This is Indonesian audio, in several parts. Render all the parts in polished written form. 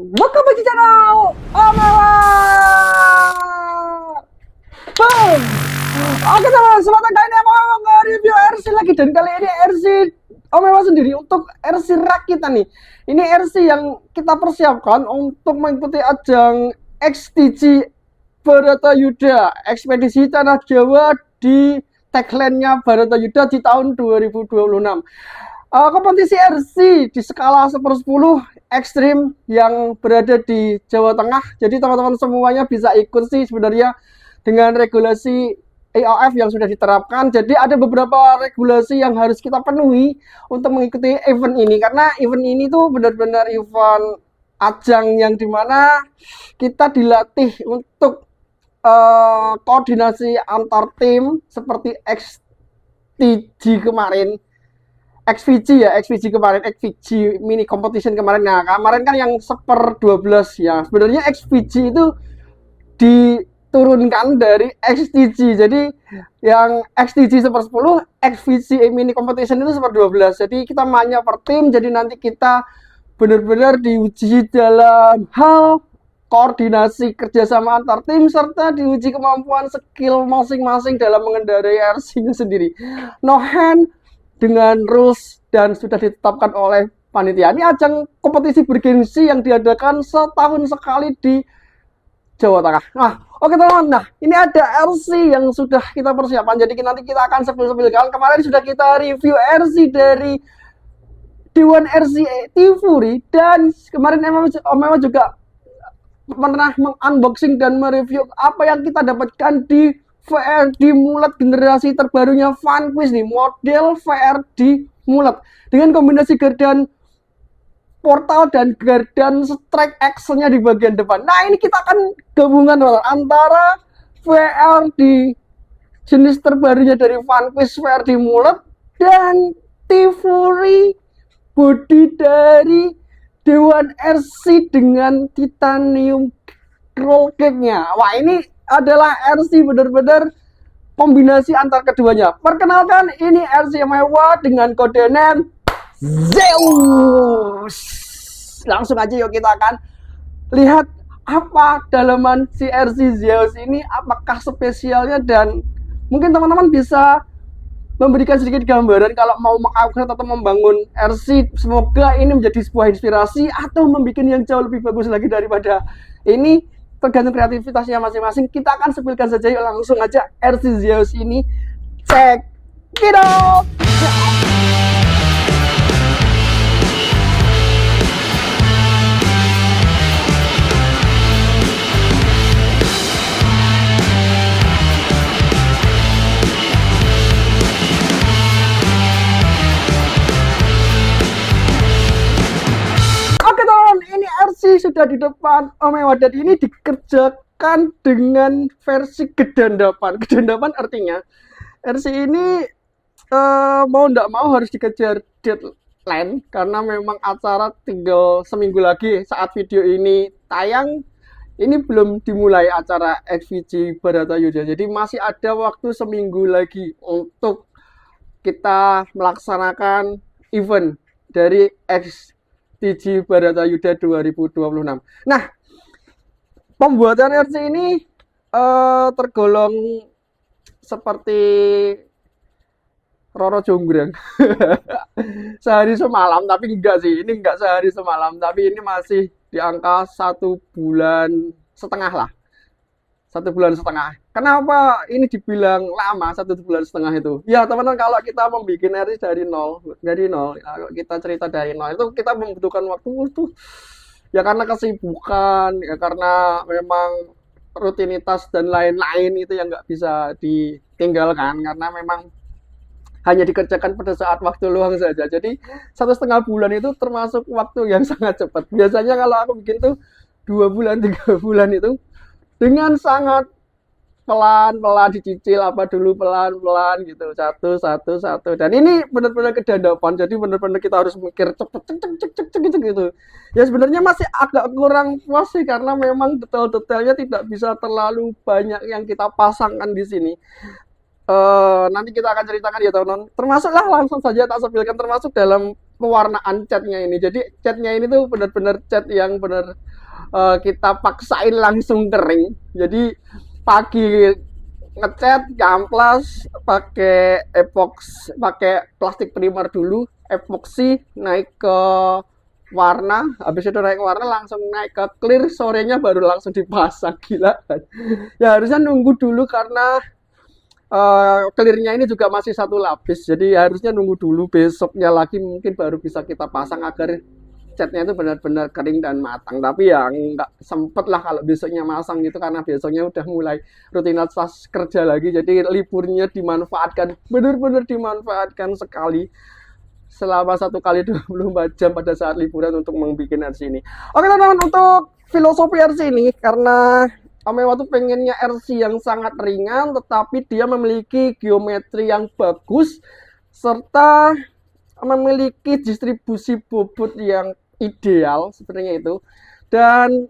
Welcome back to channel Omewa. Boom. Oke teman, sebentar kali ini aku mau nge-review RC lagi. Dan kali ini RC Omewa sendiri untuk RC rak kita nih. Ini RC yang kita persiapkan untuk mengikuti ajang XTC Baratayuda Ekspedisi Tanah Jawa di tagline-nya Baratayuda di tahun 2026. Kompetisi RC di skala 1/10 ekstrim yang berada di Jawa Tengah. Jadi teman-teman semuanya bisa ikut sih sebenarnya dengan regulasi AOF yang sudah diterapkan. Jadi ada beberapa regulasi yang harus kita penuhi untuk mengikuti event ini, karena event ini tuh benar-benar event ajang yang dimana kita dilatih untuk koordinasi antar tim seperti XTG kemarin, XVG ya, XVG kemarin, XVG mini competition kemarin. Nah, kemarin kan yang 1/12 ya. Sebenarnya XVG itu diturunkan dari XTG. Jadi yang XTG 1/10, XVG mini competition itu 1/12. Jadi kita mainnya per tim. Jadi nanti kita benar-benar diuji dalam hal koordinasi kerjasama antar tim, serta diuji kemampuan skill masing-masing dalam mengendarai RC-nya sendiri. No hand, dengan rules dan sudah ditetapkan oleh panitia. Ini ajang kompetisi bergengsi yang diadakan setahun sekali di Jawa Tengah. Nah, oke teman-teman. Nah, ini ada RC yang sudah kita persiapkan. Jadi nanti kita akan sepil-sepilkan. Kemarin sudah kita review RC dari Dewan RC Tivuri, dan kemarin Omewa juga pernah mengunboxing dan mereview apa yang kita dapatkan di VRD Mulet generasi terbarunya Vanquish nih, model VRD Mulet dengan kombinasi gardan portal dan gardan strike axle-nya di bagian depan. Nah, ini kita akan gabungan antara VRD jenis terbarunya dari Vanquish VRD Mulet dan Tivuri body dari Dewan RC dengan titanium roll cage-nya. Wah, ini adalah RC benar-benar kombinasi antar keduanya. Perkenalkan, ini RC Omewa dengan kode name Zeus. Langsung aja yuk kita akan lihat apa dalaman si RC Zeus ini, apakah spesialnya, dan mungkin teman-teman bisa memberikan sedikit gambaran kalau mau mengupgrade atau membangun RC. Semoga ini menjadi sebuah inspirasi atau membuat yang jauh lebih bagus lagi daripada ini. Tergantung kreativitasnya masing-masing. Kita akan sepilkan saja yuk, langsung aja RC Zeus ini. Check it out. Sudah di depan Omewa, dan ini dikerjakan dengan versi gedandapan. Gedandapan artinya RC ini mau ndak mau harus dikejar deadline, karena memang acara tinggal seminggu lagi saat video ini tayang. Ini belum dimulai acara XVG Baratayuda, jadi masih ada waktu seminggu lagi untuk kita melaksanakan event dari XTC Baratayuda 2026. Nah, pembuatan RC ini tergolong seperti Roro Jonggrang. Sehari semalam, tapi enggak sih. Ini enggak sehari semalam, tapi ini masih di angka 1,5 bulan lah. 1,5 bulan. Kenapa ini dibilang lama 1,5 bulan itu? Ya teman-teman, kalau kita membuat RC dari nol, kalau kita cerita dari nol itu kita membutuhkan waktu tuh ya, karena kesibukan, ya karena memang rutinitas dan lain-lain itu yang nggak bisa ditinggalkan, karena memang hanya dikerjakan pada saat waktu luang saja. Jadi 1,5 bulan itu termasuk waktu yang sangat cepat. Biasanya kalau aku bikin tuh 2 bulan, 3 bulan itu dengan sangat pelan-pelan dicicil apa dulu pelan-pelan gitu, satu satu satu. Dan ini benar-benar kedadapan, jadi benar-benar kita harus mikir cepet cek cek cek cek cek gitu. Ya sebenarnya masih agak kurang puas sih karena memang detail-detailnya tidak bisa terlalu banyak yang kita pasangkan di sini. Nanti kita akan ceritakan ya teman-teman. Termasuklah langsung saja tak sepilkan termasuk dalam pewarnaan catnya ini. Jadi catnya ini tuh benar-benar cat yang benar kita paksain langsung kering. Jadi pagi ngecat amplas pakai epox, pakai plastik primer dulu, epoksi naik ke warna, habis itu naik ke warna langsung naik ke clear, sorenya baru langsung dipasang. Gila kan. Ya harusnya nunggu dulu karena clearnya ini juga masih satu lapis, jadi harusnya nunggu dulu besoknya lagi mungkin baru bisa kita pasang agar catnya itu benar-benar kering dan matang. Tapi ya nggak sempet lah kalau besoknya masang gitu karena besoknya udah mulai rutinitas kerja lagi, jadi liburnya dimanfaatkan, benar-benar dimanfaatkan sekali selama 1 kali 24 jam pada saat liburan untuk membuat RC ini. Oke teman-teman, untuk filosofi RC ini karena Amewa tuh pengennya RC yang sangat ringan tetapi dia memiliki geometri yang bagus serta memiliki distribusi bobot yang ideal sebenarnya itu. Dan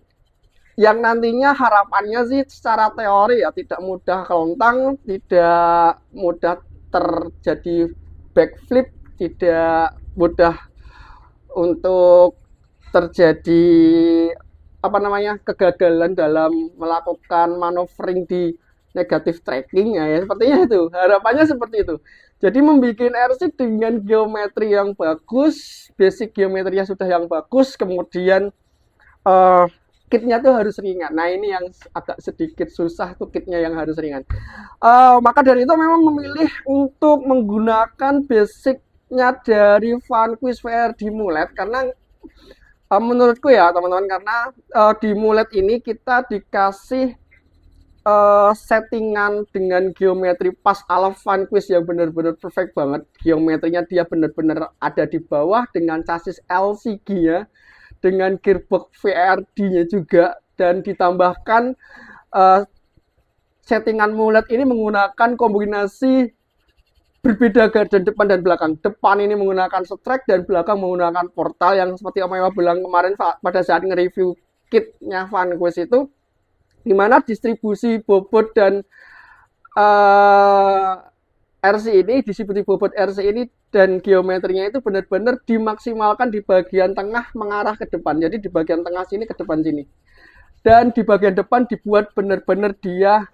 yang nantinya harapannya sih secara teori ya tidak mudah kelontang, tidak mudah terjadi backflip, tidak mudah untuk terjadi apa namanya kegagalan dalam melakukan maneuvering di negatif tracking ya, sepertinya itu harapannya seperti itu. Jadi membuat RC dengan geometri yang bagus, basic geometrinya sudah yang bagus, kemudian kitnya tuh harus ringan. Nah ini yang agak sedikit susah tuh, kitnya yang harus ringan. Maka dari itu memang memilih untuk menggunakan basicnya dari Vanquish VRD Mulet karena menurutku ya teman-teman, karena di Mulet ini kita dikasih settingan dengan geometri pas ala Vanquish yang benar-benar perfect banget. Geometrinya dia benar-benar ada di bawah dengan chassis LCG ya, dengan gearbox VRD-nya juga, dan ditambahkan settingan Mulet ini menggunakan kombinasi berbeda gardan depan dan belakang. Depan ini menggunakan strike dan belakang menggunakan portal yang seperti Om Ewa bilang kemarin pada saat nge-review kitnya Vanquish itu, dimana distribusi bobot dan RC ini, distribusi bobot RC ini dan geometrinya itu benar-benar dimaksimalkan di bagian tengah mengarah ke depan. Jadi di bagian tengah sini ke depan sini. Dan di bagian depan dibuat benar-benar dia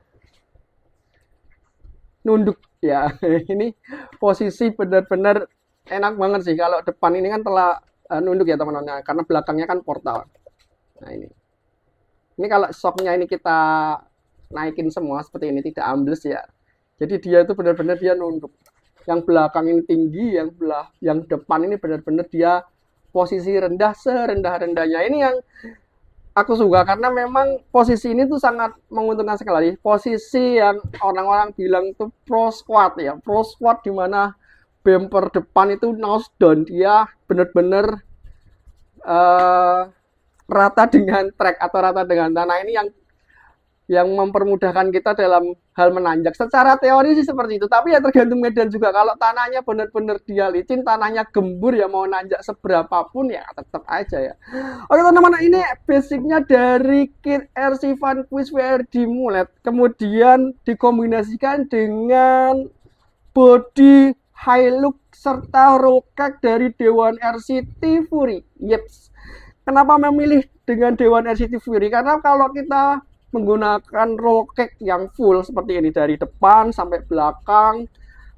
nunduk ya. Ini posisi benar-benar enak banget sih. Kalau depan ini kan telah nunduk ya teman-teman, karena belakangnya kan portal. Nah ini kalau shocknya ini kita naikin semua seperti ini, tidak ambles ya. Jadi dia itu benar-benar dia nunduk. Yang belakang ini tinggi, yang depan ini benar-benar dia posisi rendah serendah-rendahnya. Ini yang aku suka karena memang posisi ini tuh sangat menguntungkan sekali. Posisi yang orang-orang bilang itu pro squat ya, pro squat di mana bumper depan itu nose down, dia benar-benar rata dengan track atau rata dengan tanah. Ini yang mempermudahkan kita dalam hal menanjak. Secara teori sih seperti itu, tapi ya tergantung medan juga. Kalau tanahnya benar-benar dia licin, tanahnya gembur ya, mau nanjak seberapapun ya tetap aja ya. Oke teman-teman, ini basicnya dari kit RC Vanquish VRD Mulet, kemudian dikombinasikan dengan body Hilux serta roll cage dari Dewan RC T-Fury. Yeps. Kenapa memilih dengan Dewan RC T-Fury? Karena kalau kita menggunakan roll cage yang full seperti ini, dari depan sampai belakang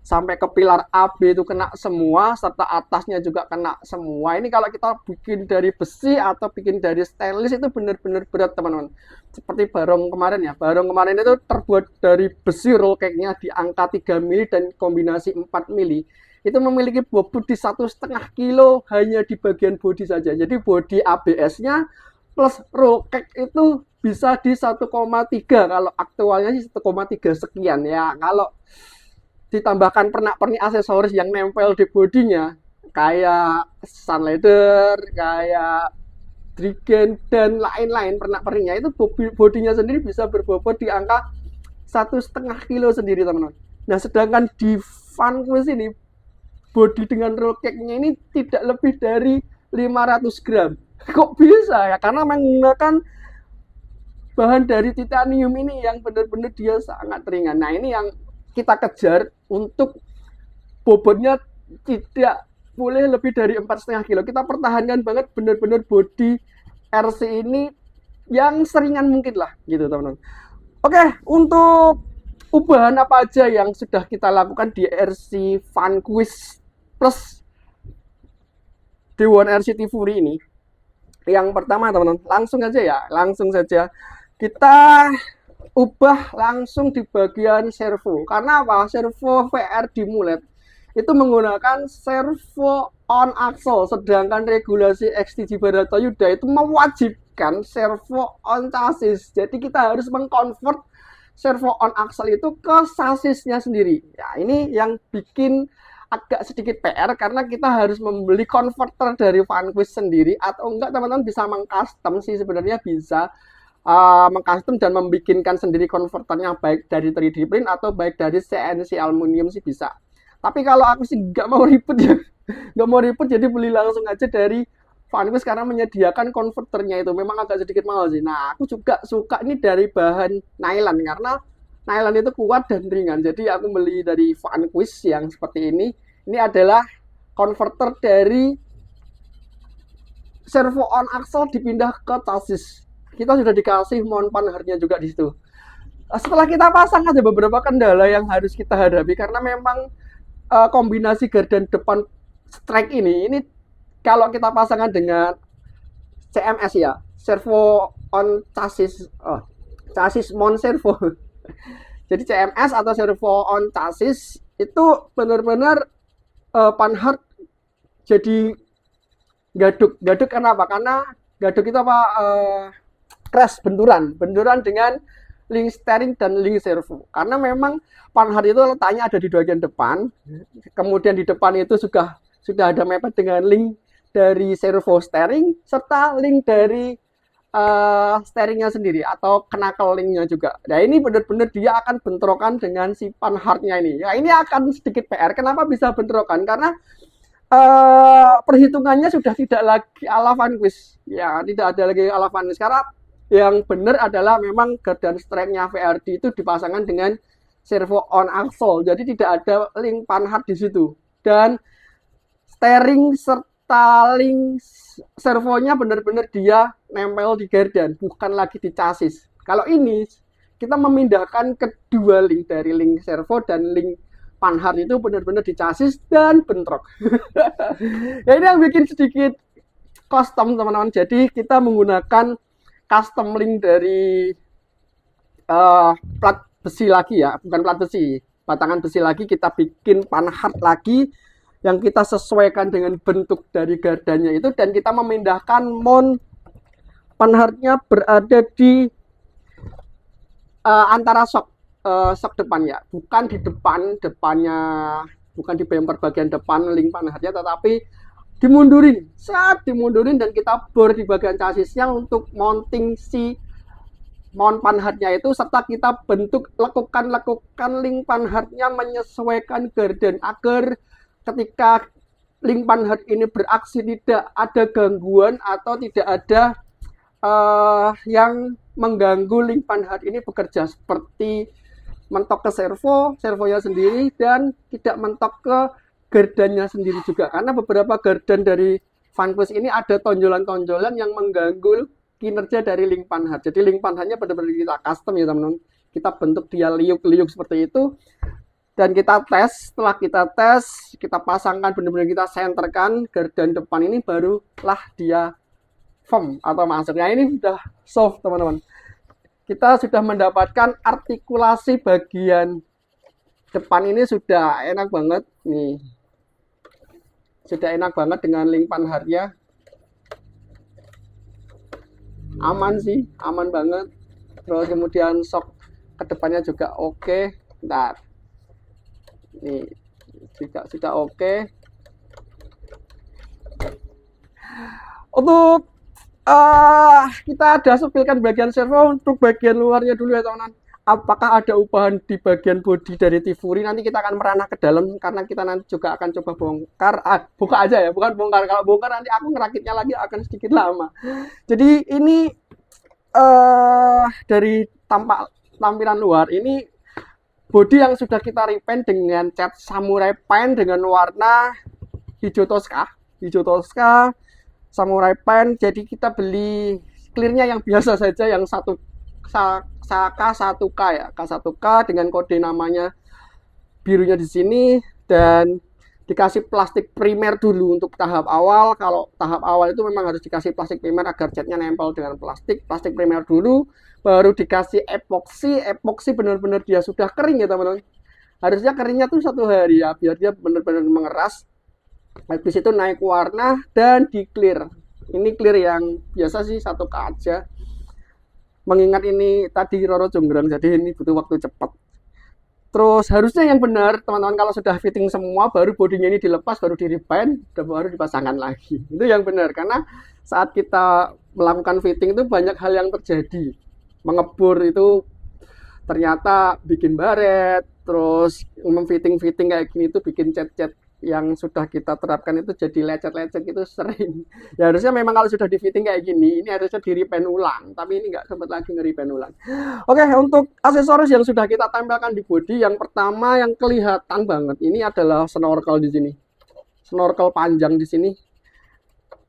sampai ke pilar AB itu kena semua, serta atasnya juga kena semua. Ini kalau kita bikin dari besi atau bikin dari stainless itu benar-benar berat teman-teman. Seperti barong kemarin ya, barong kemarin itu terbuat dari besi, roll cage-nya di angka 3 mili dan kombinasi 4 mili. Itu memiliki bobot di 1,5 kilo hanya di bagian bodi saja. Jadi bodi ABS-nya plus roll cage itu bisa di 1,3, kalau aktualnya sih 1,3 sekian ya. Kalau ditambahkan pernak-pernik aksesoris yang nempel di bodinya kayak sunlider, kayak Drigen dan lain-lain pernak-perniknya, itu bodinya sendiri bisa berbobot di angka 1,5 kilo sendiri teman-teman. Nah sedangkan di Vanquish ini body dengan roll cake-nya ini tidak lebih dari 500 gram. Kok bisa ya? Karena menggunakan bahan dari titanium ini yang benar-benar dia sangat ringan. Nah ini yang kita kejar untuk bobotnya tidak boleh lebih dari 4,5 kilo. Kita pertahankan banget benar-benar body RC ini yang seringan mungkin lah gitu teman-teman. Oke, untuk ubahan apa aja yang sudah kita lakukan di RC Vanquish Plus D1 RCT Fury ini. Yang pertama teman-teman, langsung saja kita ubah langsung di bagian servo. Karena apa? Servo VRD Mulet itu menggunakan servo on axle, sedangkan regulasi XTG Baratayuda itu mewajibkan servo on chassis. Jadi kita harus mengkonvert servo on axle itu ke chassisnya sendiri. Ya, ini yang bikin agak sedikit PR karena kita harus membeli converter dari Vanquish sendiri, atau enggak teman-teman bisa mengcustom sih, sebenarnya bisa mengcustom dan membikinkan sendiri konverternya, baik dari 3D print atau baik dari CNC aluminium sih bisa. Tapi kalau aku sih nggak mau ribet ya, nggak mau ribet, jadi beli langsung aja dari Vanquish karena menyediakan konverternya itu memang agak sedikit mahal sih. Nah aku juga suka ini dari bahan nylon karena nylon itu kuat dan ringan. Jadi aku beli dari Vanquish yang seperti ini. Ini adalah konverter dari servo on axle dipindah ke chassis. Kita sudah dikasih mount panharnya juga di situ. Setelah kita pasang ada beberapa kendala yang harus kita hadapi karena memang kombinasi gardan depan strike ini kalau kita pasangkan dengan CMS ya, servo on chassis, chassis mount servo. Jadi CMS atau servo on chassis itu benar-benar panhard jadi gaduk. Gaduk kenapa? Karena gaduk itu apa? Crash, benturan dengan link steering dan link servo. Karena memang panhard itu letaknya ada di bagian depan, kemudian di depan itu sudah ada mepet dengan link dari servo steering serta link dari steeringnya sendiri atau knuckle linknya juga. Nah ini benar-benar dia akan bentrokan dengan si panhardnya ini. Ya ini akan sedikit PR. Kenapa bisa bentrokan? Karena perhitungannya sudah tidak lagi ala Vanquish. Ya tidak ada lagi ala Vanquish. Karena yang benar adalah memang gardan strike-nya VRD itu dipasangkan dengan servo on axle. Jadi tidak ada link panhard di situ. Dan steering serta link servonya benar-benar dia nempel di gardan, bukan lagi di chassis. Kalau ini kita memindahkan kedua link dari link servo dan link panhard itu benar-benar di chassis dan bentrok. Ya ini yang bikin sedikit custom teman-teman. Jadi kita menggunakan custom link dari plat besi lagi ya, bukan plat besi, batangan besi lagi, kita bikin panhard lagi yang kita sesuaikan dengan bentuk dari gardannya itu, dan kita memindahkan mount panhardnya berada di antara shock depan ya, bukan di depannya, bukan di bumper bagian depan link panhardnya, tetapi dimundurin, dimundurin dan kita bor di bagian chassisnya untuk mounting si mount panhardnya itu, serta kita bentuk lekukan link panhardnya menyesuaikan gardan agar ketika link panhard ini beraksi tidak ada gangguan atau tidak ada yang mengganggu link panhard ini bekerja, seperti mentok ke servonya sendiri dan tidak mentok ke gardannya sendiri juga, karena beberapa gardan dari Vanquish ini ada tonjolan-tonjolan yang mengganggu kinerja dari link panhard. Jadi link panhardnya benar-benar kita custom ya teman-teman, kita bentuk dia liuk-liuk seperti itu dan kita tes. Setelah kita tes, kita pasangkan, benar-benar kita senterkan gardan depan ini, barulah dia firm atau masuk. Nah ini sudah soft teman-teman, kita sudah mendapatkan artikulasi bagian depan ini sudah enak banget nih, sudah enak banget dengan link panhardnya, aman sih, aman banget. Terus kemudian shock kedepannya juga oke. Bentar, Nih, sudah oke. Untuk kita ada sepilkan bagian servo. Untuk bagian luarnya dulu ya teman-teman. Apakah ada ubahan di bagian bodi dari Tivuri? Nanti kita akan meranah ke dalam karena kita nanti juga akan coba bongkar. Buka aja ya, bukan bongkar. Kalau bongkar nanti aku ngerakitnya lagi akan sedikit lama. Jadi ini dari tampilan luar ini bodi yang sudah kita repaint dengan cat samurai paint dengan warna hijau Tosca samurai paint. Jadi kita beli clearnya yang biasa saja, yang K1K ya, K1K dengan kode namanya birunya di sini, dan dikasih plastik primer dulu untuk tahap awal. Kalau tahap awal itu memang harus dikasih plastik primer agar catnya nempel dengan plastik primer dulu, baru dikasih epoksi benar-benar dia sudah kering ya teman-teman. Harusnya keringnya tuh 1 hari ya, biar dia benar-benar mengeras. Habis itu naik warna dan di clear. Ini clear yang biasa sih 1K aja. Mengingat ini tadi Roro Jonggrang, jadi ini butuh waktu cepat. Terus harusnya yang benar teman-teman, kalau sudah fitting semua baru bodinya ini dilepas, baru di repaint, dan baru dipasangkan lagi. Itu yang benar, karena saat kita melakukan fitting itu banyak hal yang terjadi. Mengebur itu ternyata bikin baret, terus memfitting kayak gini itu bikin cat-cat yang sudah kita terapkan itu jadi lecet-lecet gitu sering. Ya harusnya memang kalau sudah di fitting kayak gini, ini harusnya di repaint ulang, tapi ini nggak sempat lagi nge-repaint ulang. Oke, untuk aksesoris yang sudah kita tempelkan di bodi, yang pertama yang kelihatan banget ini adalah snorkel di sini. Snorkel panjang di sini.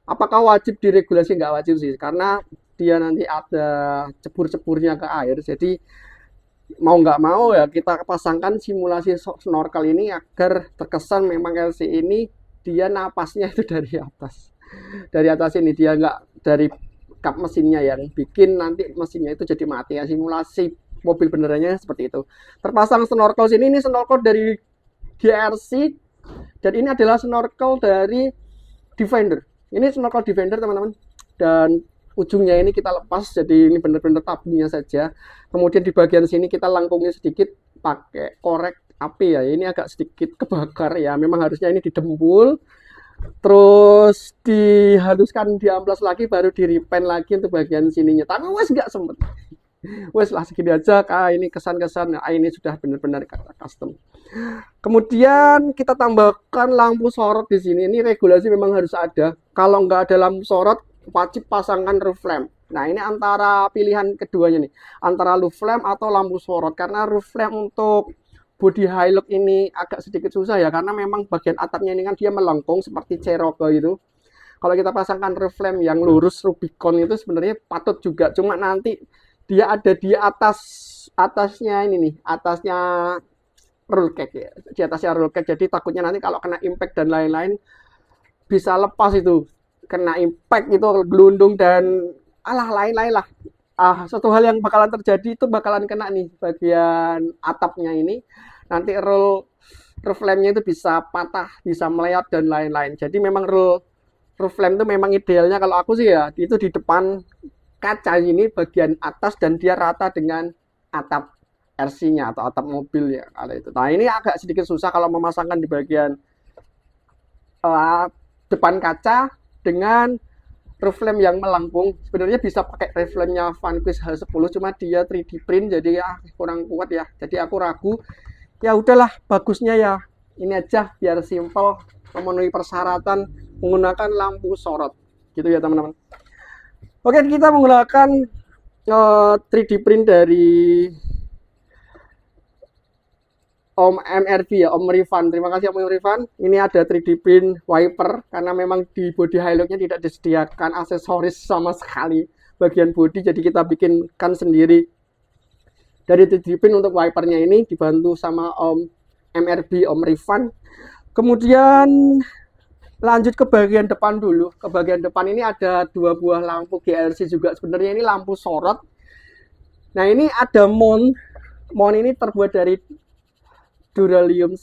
Apakah wajib diregulasi? Nggak wajib sih, karena dia nanti ada cebur-ceburnya ke air, jadi mau nggak mau ya kita pasangkan simulasi snorkel ini agar terkesan memang LC ini dia napasnya itu dari atas ini, dia nggak dari kap mesinnya yang bikin nanti mesinnya itu jadi mati ya. Simulasi mobil benerannya seperti itu. Terpasang snorkel sini, ini snorkel dari GRC dan ini adalah snorkel dari Defender. Ini snorkel Defender teman-teman, dan ujungnya ini kita lepas, jadi ini benar-benar tabungnya saja. Kemudian di bagian sini kita lengkungnya sedikit pakai korek api ya. Ini agak sedikit kebakar ya, memang harusnya ini didembul, terus dihaluskan, diamplas lagi, baru di repaint lagi untuk bagian sininya. Tapi wes nggak sempet. Wes lah segini aja, ini kesan-kesan, ini sudah benar-benar custom. Kemudian kita tambahkan lampu sorot di sini. Ini regulasi memang harus ada. Kalau nggak ada lampu sorot, wajib pasangkan roof lamp. Nah, ini antara pilihan keduanya nih, antara roof lamp atau lampu sorot. Karena roof lamp untuk body Hilux ini agak sedikit susah ya, karena memang bagian atapnya ini kan dia melengkung seperti Cherokee itu. Kalau kita pasangkan roof lamp yang lurus Rubicon itu sebenarnya patut juga, cuma nanti dia ada di atasnya ini nih, atasnya roll cage ya, di atasnya roll cage. Jadi takutnya nanti kalau kena impact dan lain-lain bisa lepas itu, kena impact itu gelundung dan lain-lain lah. Satu hal yang bakalan terjadi itu bakalan kena nih bagian atapnya ini, nanti roof lampnya itu bisa patah, bisa meleot dan lain-lain. Jadi memang roof lamp itu memang idealnya kalau aku sih ya, itu di depan kaca ini bagian atas dan dia rata dengan atap RC-nya atau atap mobil ya kalau itu. Nah, ini agak sedikit susah kalau memasangkan di bagian depan kaca dengan roof lamp yang melengkung. Sebenarnya bisa pakai roof lampnya Vanquish H10, cuma dia 3D print jadi ya kurang kuat ya. Jadi aku ragu. Ya udahlah, bagusnya ya ini aja biar simple, memenuhi persyaratan menggunakan lampu sorot. Gitu ya teman-teman. Oke, kita menggunakan 3D print dari Om MRV ya, Om Rifan. Terima kasih Om Rifan. Ini ada 3D print wiper karena memang di body Hilux-nya tidak disediakan aksesoris sama sekali bagian body, jadi kita bikinkan sendiri. Dari 3D print untuk wipernya ini dibantu sama Om MRV, Om Rifan. Kemudian lanjut ke bagian depan dulu. Ke bagian depan ini ada 2 buah lampu GRC juga. Sebenarnya ini lampu sorot. Nah, ini ada mount. Mount ini terbuat dari duralium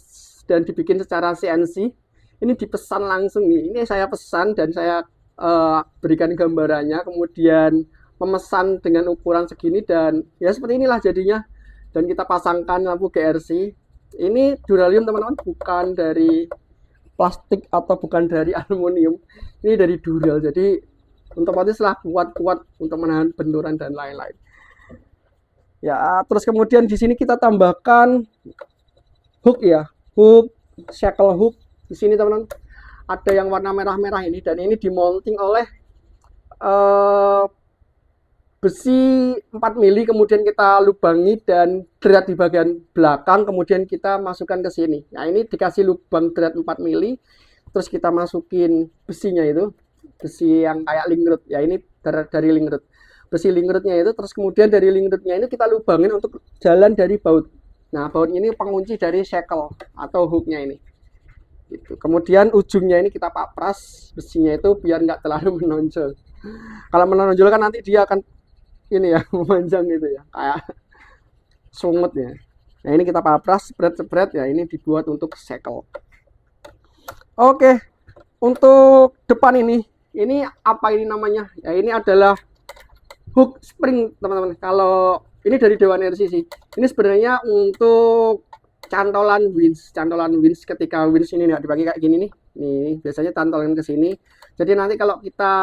dan dibikin secara CNC. Ini dipesan langsung nih. Ini saya pesan dan saya berikan gambarannya, kemudian memesan dengan ukuran segini dan ya seperti inilah jadinya. Dan kita pasangkan lampu GRC. Ini duralium teman-teman, bukan dari plastik atau bukan dari aluminium. Ini dari dural, jadi otomatis lah kuat-kuat untuk menahan benturan dan lain-lain. Ya, terus kemudian di sini kita tambahkan hook ya, hook, shackle hook. Di sini teman-teman ada yang warna merah-merah ini, dan ini dimounting oleh besi 4 mili, kemudian kita lubangi dan drat di bagian belakang, kemudian kita masukkan ke sini. Nah, ini dikasih lubang drat 4 mili, terus kita masukin besinya itu, besi yang kayak lingrut. Ya, ini dari lingrut. Besi lingrutnya itu, terus kemudian dari lingrutnya ini kita lubangin untuk jalan dari baut. Nah, baut ini pengunci dari shackle atau hooknya ini. Gitu. Kemudian ujungnya ini kita papras besinya itu biar nggak terlalu menonjol. Kalau menonjol kan nanti dia akan ini ya, memanjang gitu ya, kayak sungut ya. Nah, ini kita papras, spread ya, ini dibuat untuk shackle. Oke, untuk depan ini apa ini namanya? Ya, ini adalah hook spring teman-teman. Kalau ini dari Dewan RC sih. Ini sebenarnya untuk cantolan winch ketika winch ini nggak dipakai kayak gini nih. Nih, biasanya cantolan ke sini. Jadi nanti kalau kita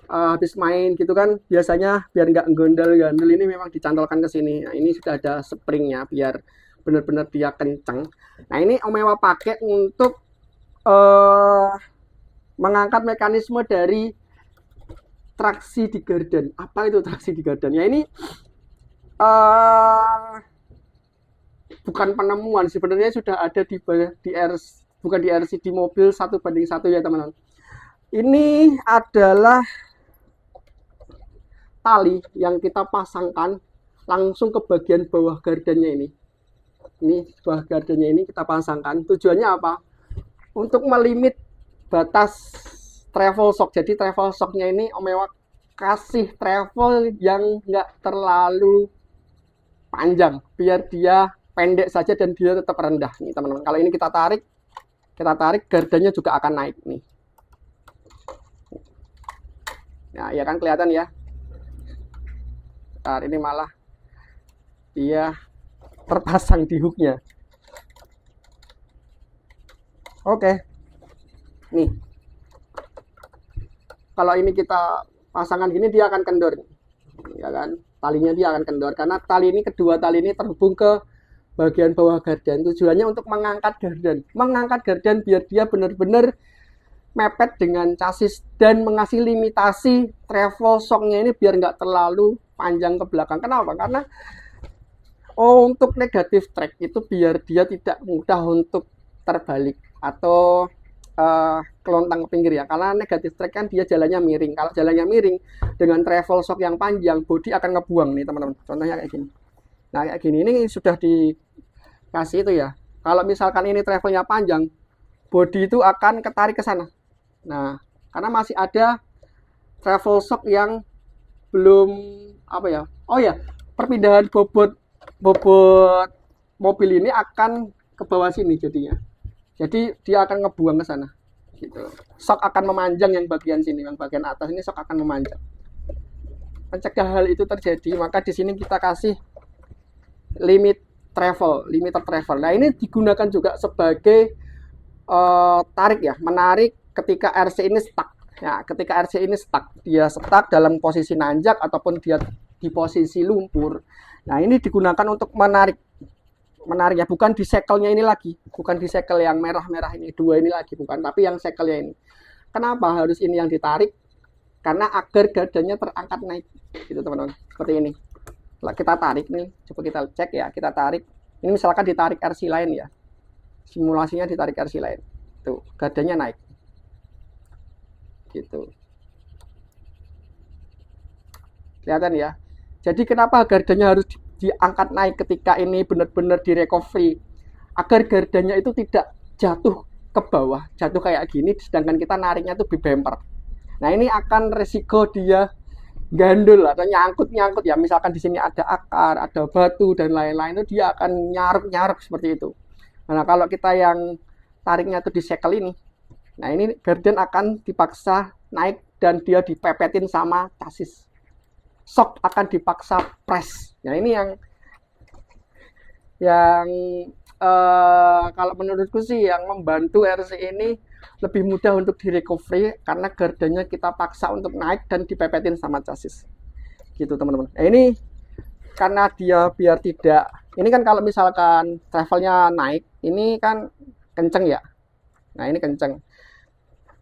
habis main gitu kan, biasanya biar nggak gondal-gandul ini memang dicantolkan ke sini. Nah, ini sudah ada springnya biar benar-benar dia kencang. Nah, ini Om Ewa pakai untuk mengangkat mekanisme dari traksi di gardan. Apa itu traksi di gardan? Ya, ini bukan penemuan, sebenarnya sudah ada di bukan di RC, di mobil 1:1 ya teman-teman. Ini adalah tali yang kita pasangkan langsung ke bagian bawah gardannya ini. Ini bawah gardannya ini kita pasangkan. Tujuannya apa? Untuk melimit batas travel shock. Jadi travel shocknya ini Om Ewa kasih travel yang nggak terlalu panjang, biar dia pendek saja dan dia tetap rendah nih teman-teman. Kalau ini kita tarik gardannya juga akan naik nih. Nah, ya kan kelihatan ya. Nah, ini malah dia terpasang di hooknya. Oke. Nih. Kalau ini kita pasangan gini dia akan kendor. Ya kan? Talinya dia akan kendor karena kedua tali ini terhubung ke bagian bawah gardan. Tujuannya untuk mengangkat gardan biar dia benar-benar mepet dengan chassis dan mengasih limitasi travel shocknya ini biar nggak terlalu panjang ke belakang. Kenapa? Karena untuk negatif track itu biar dia tidak mudah untuk terbalik atau kelontang ke pinggir ya. Karena negatif track kan dia jalannya miring. Kalau jalannya miring dengan travel shock yang panjang, bodi akan ngebuang nih teman-teman. Contohnya kayak gini. Nah, kayak gini ini sudah dikasih itu ya. Kalau misalkan ini travelnya panjang, bodi itu akan ketarik ke sana. Nah, karena masih ada travel shock yang belum apa ya? Oh ya, perpindahan bobot mobil ini akan ke bawah sini jadinya. Jadi dia akan ngebuang ke sana. Gitu. Shock akan memanjang yang bagian sini, yang bagian atas ini shock akan memanjang. Mencegah hal itu terjadi, maka di sini kita kasih limiter travel. Nah, ini digunakan juga sebagai tarik ya, menarik ketika RC ini stuck. Ya, ketika RC ini stuck, dia stuck dalam posisi nanjak ataupun dia di posisi lumpur. Nah, ini digunakan untuk menarik ya, bukan di sekelnya ini lagi, bukan di sekel yang merah-merah ini, dua ini lagi, bukan, tapi yang sekelnya ini. Kenapa harus ini yang ditarik? Karena agar gardannya terangkat naik, gitu teman-teman. Seperti ini. Kita tarik nih, coba kita cek ya, kita tarik. Ini misalkan ditarik RC lain ya, simulasinya ditarik RC lain. Tuh, gardannya naik. Gitu. Kelihatan ya. Jadi kenapa gardannya harus diangkat naik ketika ini benar-benar di recovery? Agar gardannya itu tidak jatuh ke bawah, jatuh kayak gini, sedangkan kita nariknya tuh di bumper. Nah, ini akan resiko dia gandul atau nyangkut ya. Misalkan di sini ada akar, ada batu dan lain-lain, itu dia akan nyaruk seperti itu. Nah, kalau kita yang tariknya tuh di sekel ini, nah ini garden akan dipaksa naik dan dia dipepetin sama chassis. Shock akan dipaksa press. Nah, ini yang kalau menurutku sih yang membantu RC ini lebih mudah untuk di recovery karena gardannya kita paksa untuk naik dan dipepetin sama chassis gitu teman-teman. Nah ini karena dia biar tidak, ini kan kalau misalkan travelnya naik ini kan kenceng ya, nah ini kenceng.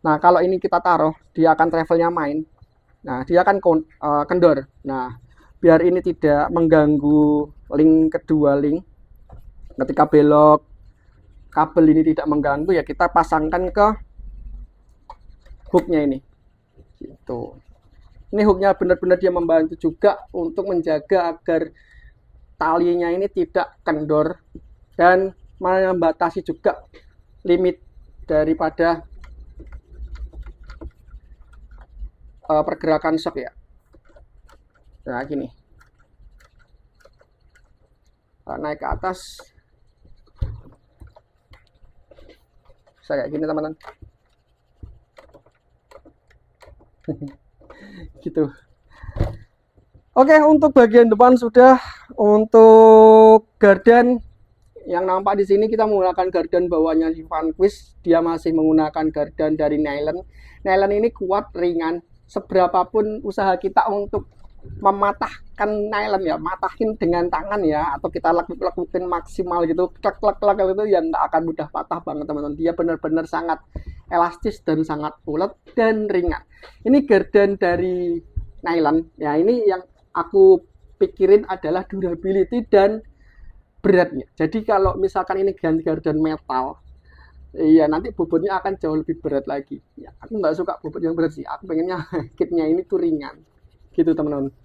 Nah kalau ini kita taruh dia akan travelnya main, nah dia akan kendor. Nah biar ini tidak mengganggu link kedua link, ketika belok kabel ini tidak mengganggu ya kita pasangkan ke hooknya ini gitu. Ini hooknya benar-benar dia membantu juga untuk menjaga agar talinya ini tidak kendor dan membatasi juga limit daripada pergerakan shock ya. Nah gini, naik ke atas saya kayak gini teman-teman. Gitu. Oke, untuk bagian depan sudah. Untuk gardan yang nampak di sini kita menggunakan gardan bawahnya di Vanquish. Dia masih menggunakan gardan dari nylon. Nylon ini kuat, ringan. Seberapapun usaha kita untuk mematahkan nylon ya, matahin dengan tangan ya, atau kita lekuk-lekukin maksimal gitu, klek-klek gitu ya nggak akan mudah patah banget teman-teman. Dia benar-benar sangat elastis dan sangat ulet dan ringan. Ini gardan dari nylon ya, ini yang aku pikirin adalah durability dan beratnya. Jadi kalau misalkan ini ganti gardan metal, iya nanti bobotnya akan jauh lebih berat lagi ya, aku nggak suka bobot yang berat sih, aku pengennya kitnya ini tuh ringan gitu teman-teman.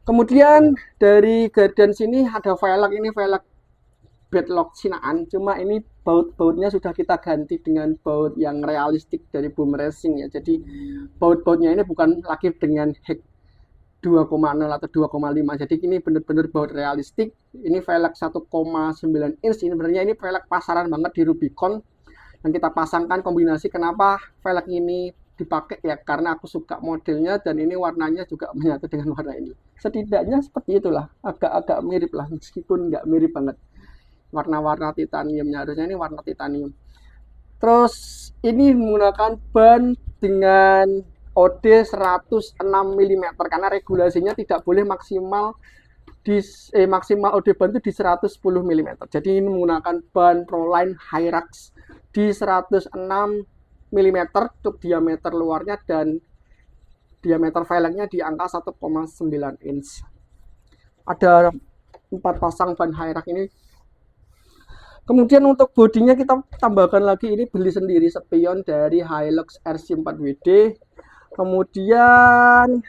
Kemudian dari gardan sini ada velg, ini velg bedlock Cinaan, cuma ini baut-bautnya sudah kita ganti dengan baut yang realistik dari Boom Racing ya. Jadi baut-bautnya ini bukan lagi dengan hex 2,0 atau 2,5. Jadi ini benar-benar baut realistik. Ini velg 1,9 inch. Ini sebenarnya ini velg pasaran banget di Rubicon yang kita pasangkan kombinasi. Kenapa velg ini dipakai ya, karena aku suka modelnya dan ini warnanya juga menyatu dengan warna ini. Setidaknya seperti itulah, agak-agak mirip lah meskipun nggak mirip banget. Warna-warna titaniumnya, harusnya ini warna titanium. Terus ini menggunakan ban dengan OD 106 mm karena regulasinya tidak boleh maksimal maksimal OD ban itu di 110 mm. Jadi ini menggunakan ban Proline Hyrax di 106 mm untuk diameter luarnya dan diameter velgnya di angka 1,9 inch. Ada 4 pasang ban Hyrax ini. Kemudian untuk bodinya kita tambahkan lagi, ini beli sendiri spion dari Hilux RC4WD. Kemudian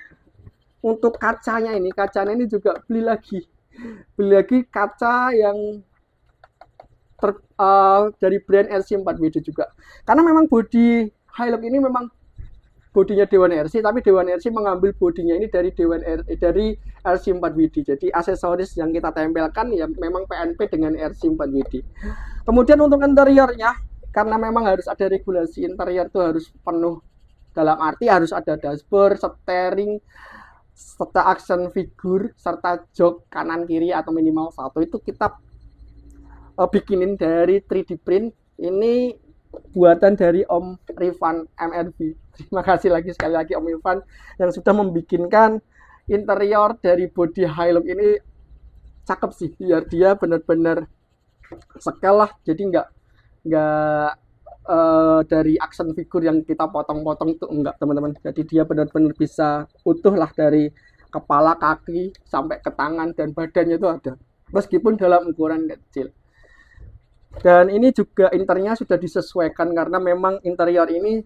untuk kacanya ini juga beli lagi kaca yang dari brand RC4WD juga. Karena memang bodi Hilux ini memang bodinya Dewan RC, tapi Dewan RC mengambil bodinya ini dari dari RC4WD. Jadi aksesoris yang kita tempelkan ya memang PNP dengan RC4WD. Kemudian untuk interiornya, karena memang harus ada regulasi interior itu harus penuh, dalam arti harus ada dashboard, steering, serta action figure, serta jok kanan kiri atau minimal satu, itu kita bikinin dari 3D print. Ini buatan dari Om Rifan MRV. Terima kasih sekali lagi Om Rifan yang sudah membikinkan interior dari body Hilux ini cakep sih, biar dia benar-benar scale lah, jadi nggak dari action figure yang kita potong-potong itu enggak teman-teman. Jadi dia benar-benar bisa utuh lah, dari kepala, kaki sampai ke tangan dan badannya itu ada, meskipun dalam ukuran kecil. Dan ini juga interiornya sudah disesuaikan karena memang interior ini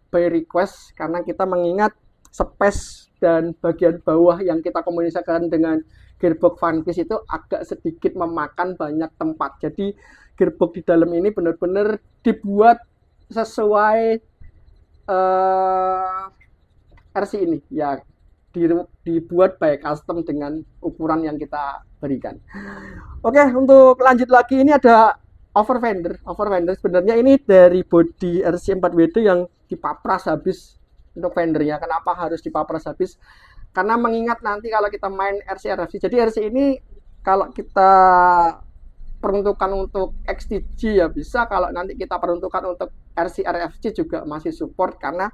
by request, karena kita mengingat space dan bagian bawah yang kita komunikasikan dengan gearbox Vanquish itu agak sedikit memakan banyak tempat. Jadi gearbox di dalam ini benar-benar dibuat sesuai RC ini ya, dibuat by custom dengan ukuran yang kita berikan. Oke, untuk lanjut lagi, ini ada over fender sebenarnya ini dari body RC4WD yang dipapras habis untuk fendernya. Kenapa harus dipapras habis? Karena mengingat nanti kalau kita main RC RFC, jadi RC ini kalau kita peruntukan untuk XTG ya bisa, kalau nanti kita peruntukan untuk RC RFC juga masih support karena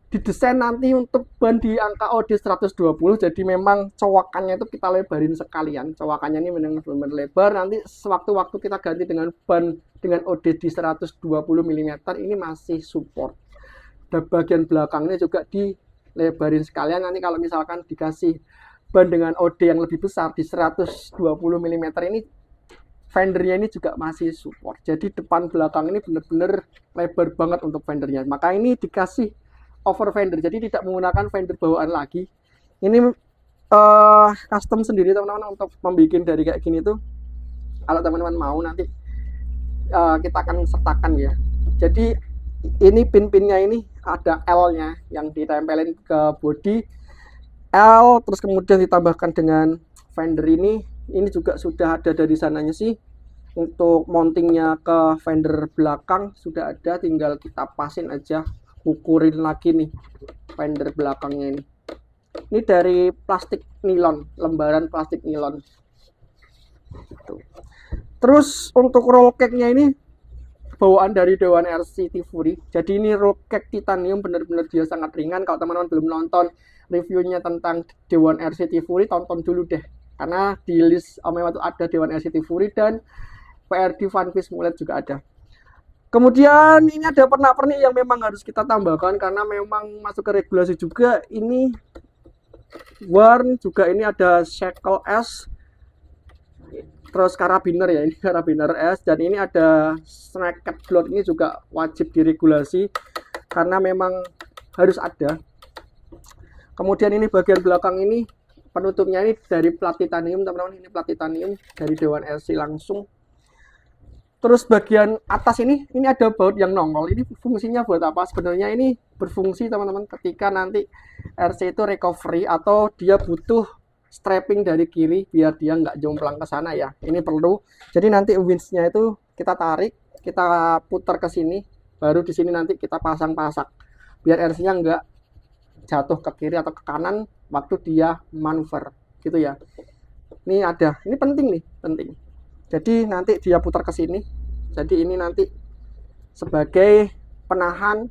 didesain nanti untuk ban di angka OD 120, jadi memang cowakannya itu kita lebarin sekalian. Cowakannya ini benar-benar lebar, nanti sewaktu-waktu kita ganti dengan ban dengan OD di 120 mm ini masih support. Dan bagian belakangnya juga dilebarin sekalian, nanti kalau misalkan dikasih ban dengan OD yang lebih besar di 120 mm ini, fendernya ini juga masih support. Jadi depan belakang ini benar-benar lebar banget untuk fendernya, maka ini dikasih over fender, jadi tidak menggunakan fender bawaan lagi. Ini custom sendiri teman-teman untuk membuat dari kayak gini tuh. Kalau teman-teman mau nanti kita akan sertakan ya. Jadi ini pin-pinnya ini ada L-nya yang ditempelin ke body L, terus kemudian ditambahkan dengan fender ini juga sudah ada dari sananya sih. Untuk mountingnya ke fender belakang sudah ada, tinggal kita pasin aja, ukurin lagi nih fender belakangnya ini. Ini dari plastik nilon, lembaran plastik nilon. Terus untuk roll cage-nya ini bawaan dari Dewan RC T-Fury. Jadi ini roll cage titanium, benar-benar dia sangat ringan. Kalau teman-teman belum nonton reviewnya tentang Dewan RC T-Fury, tonton dulu deh. Karena di list Omewa itu ada Dewan RC T-Fury dan PRD Vanquish Mullet juga ada. Kemudian ini ada pernak-pernik yang memang harus kita tambahkan karena memang masuk ke regulasi juga. Ini warn juga, ini ada shackle S, terus karabiner ya, ini karabiner S, dan ini ada snack cat block, ini juga wajib diregulasi karena memang harus ada. Kemudian ini bagian belakang ini penutupnya ini dari plat titanium teman-teman, ini plat titanium dari Dewan RC langsung. Terus bagian atas ini ada baut yang nongol. Ini fungsinya buat apa? Sebenarnya ini berfungsi teman-teman ketika nanti RC itu recovery atau dia butuh strapping dari kiri biar dia nggak jomplang ke sana ya. Ini perlu. Jadi nanti winch-nya itu kita tarik, kita putar ke sini, baru di sini nanti kita pasang-pasang biar RC-nya nggak jatuh ke kiri atau ke kanan waktu dia manuver gitu ya. Ini ada, ini penting nih, penting. Jadi nanti dia putar ke sini. Jadi ini nanti sebagai penahan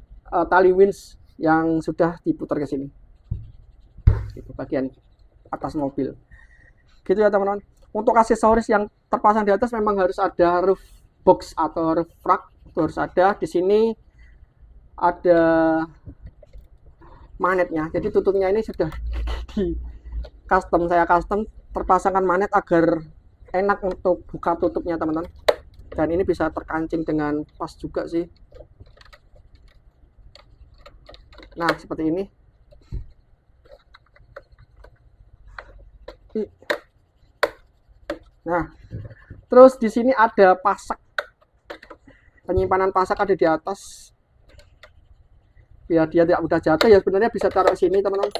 tali winch yang sudah diputar ke sini. Itu bagian atas mobil. Gitu ya teman-teman. Untuk aksesoris yang terpasang di atas memang harus ada roof box atau roof rack, itu harus ada. Di sini ada magnetnya. Jadi tutupnya ini sudah di custom, saya custom terpasangkan magnet agar enak untuk buka tutupnya teman-teman, dan ini bisa terkancing dengan pas juga sih. Nah seperti ini. Nah terus di sini ada pasak, penyimpanan pasak ada di atas biar dia tidak mudah jatuh ya. Sebenarnya bisa taruh sini teman-teman,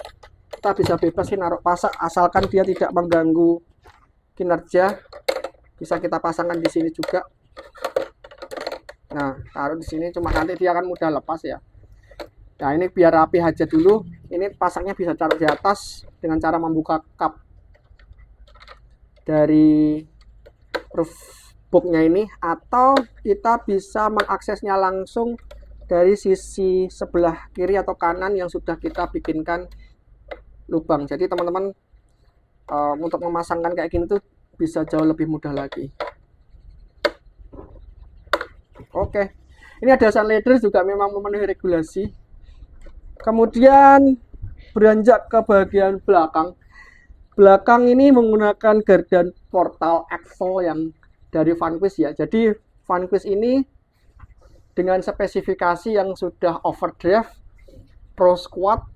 kita bisa bebas sih naruh pasak asalkan dia tidak mengganggu kinerja. Bisa kita pasangkan di sini juga. Nah taruh di sini, cuma nanti dia akan mudah lepas ya. Nah ini biar rapi aja dulu. Ini pasangnya bisa taruh di atas dengan cara membuka kap dari roof box-nya ini, atau kita bisa mengaksesnya langsung dari sisi sebelah kiri atau kanan yang sudah kita bikinkan lubang. Jadi teman-teman untuk memasangkan kayak gini tuh bisa jauh lebih mudah lagi. Oke, ini ada sunladder juga memang memenuhi regulasi. Kemudian beranjak ke bagian belakang. Belakang ini menggunakan gardan portal axle yang dari Vanquish ya. Jadi Vanquish ini dengan spesifikasi yang sudah overdrive, pro squat,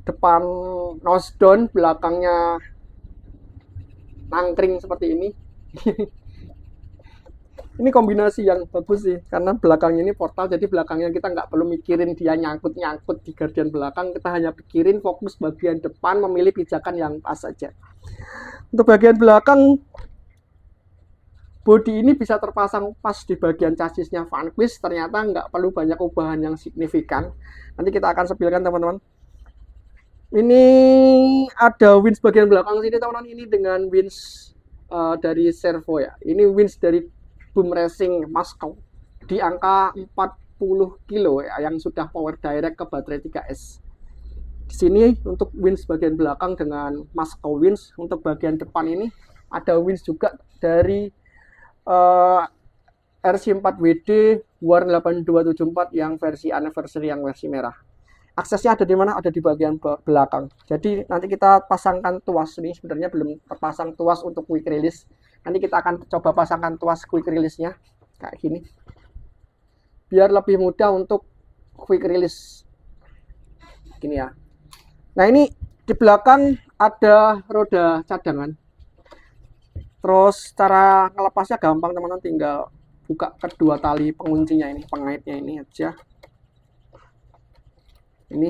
depan nose down, belakangnya nangkring seperti ini. Ini kombinasi yang bagus sih, karena belakangnya ini portal, jadi belakangnya kita nggak perlu mikirin dia nyangkut-nyangkut di gardan belakang, kita hanya pikirin fokus bagian depan, memilih pijakan yang pas saja. Untuk bagian belakang, bodi ini bisa terpasang pas di bagian chassisnya Vanquish, ternyata nggak perlu banyak ubahan yang signifikan. Nanti kita akan sepilkan teman-teman. Ini ada winch bagian belakang sini teman-teman, ini dengan winch dari servo ya. Ini winch dari Boom Racing Moskow di angka 40 kilo ya, yang sudah power direct ke baterai 3S. Di sini untuk winch bagian belakang dengan Moskow winch. Untuk bagian depan ini ada winch juga dari RC4WD War 8274 yang versi anniversary, yang versi merah. Aksesnya ada di mana? Ada di bagian belakang. Jadi nanti kita pasangkan tuas. Ini sebenarnya belum terpasang tuas untuk quick release. Nanti kita akan coba pasangkan tuas quick release-nya kayak gini, biar lebih mudah untuk quick release. Gini ya. Nah, ini di belakang ada roda cadangan. Terus cara ngelepasnya gampang teman-teman, tinggal buka kedua tali penguncinya ini, pengaitnya ini aja. Ini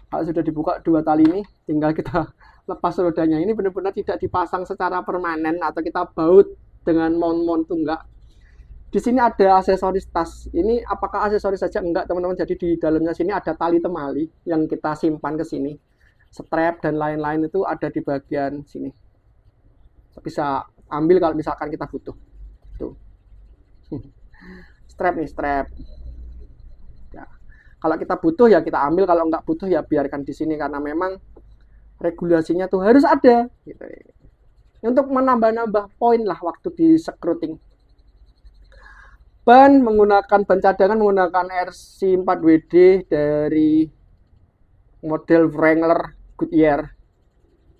kalau sudah dibuka dua tali ini, tinggal kita lepas rodanya. Ini benar-benar tidak dipasang secara permanen atau kita baut dengan mount-mount tuh enggak. Di sini ada aksesoris tas. Ini apakah aksesoris saja? Enggak teman-teman. Jadi di dalamnya sini ada tali temali yang kita simpan ke sini. Strap dan lain-lain itu ada di bagian sini. Bisa ambil kalau misalkan kita butuh. Tuh. Strap nih, strap. Ya. Kalau kita butuh ya kita ambil, kalau nggak butuh ya biarkan di sini, karena memang regulasinya tuh harus ada gitu. Untuk menambah-nambah poin lah waktu di scruting. Ban menggunakan ban cadangan menggunakan RC4WD dari model Wrangler Goodyear.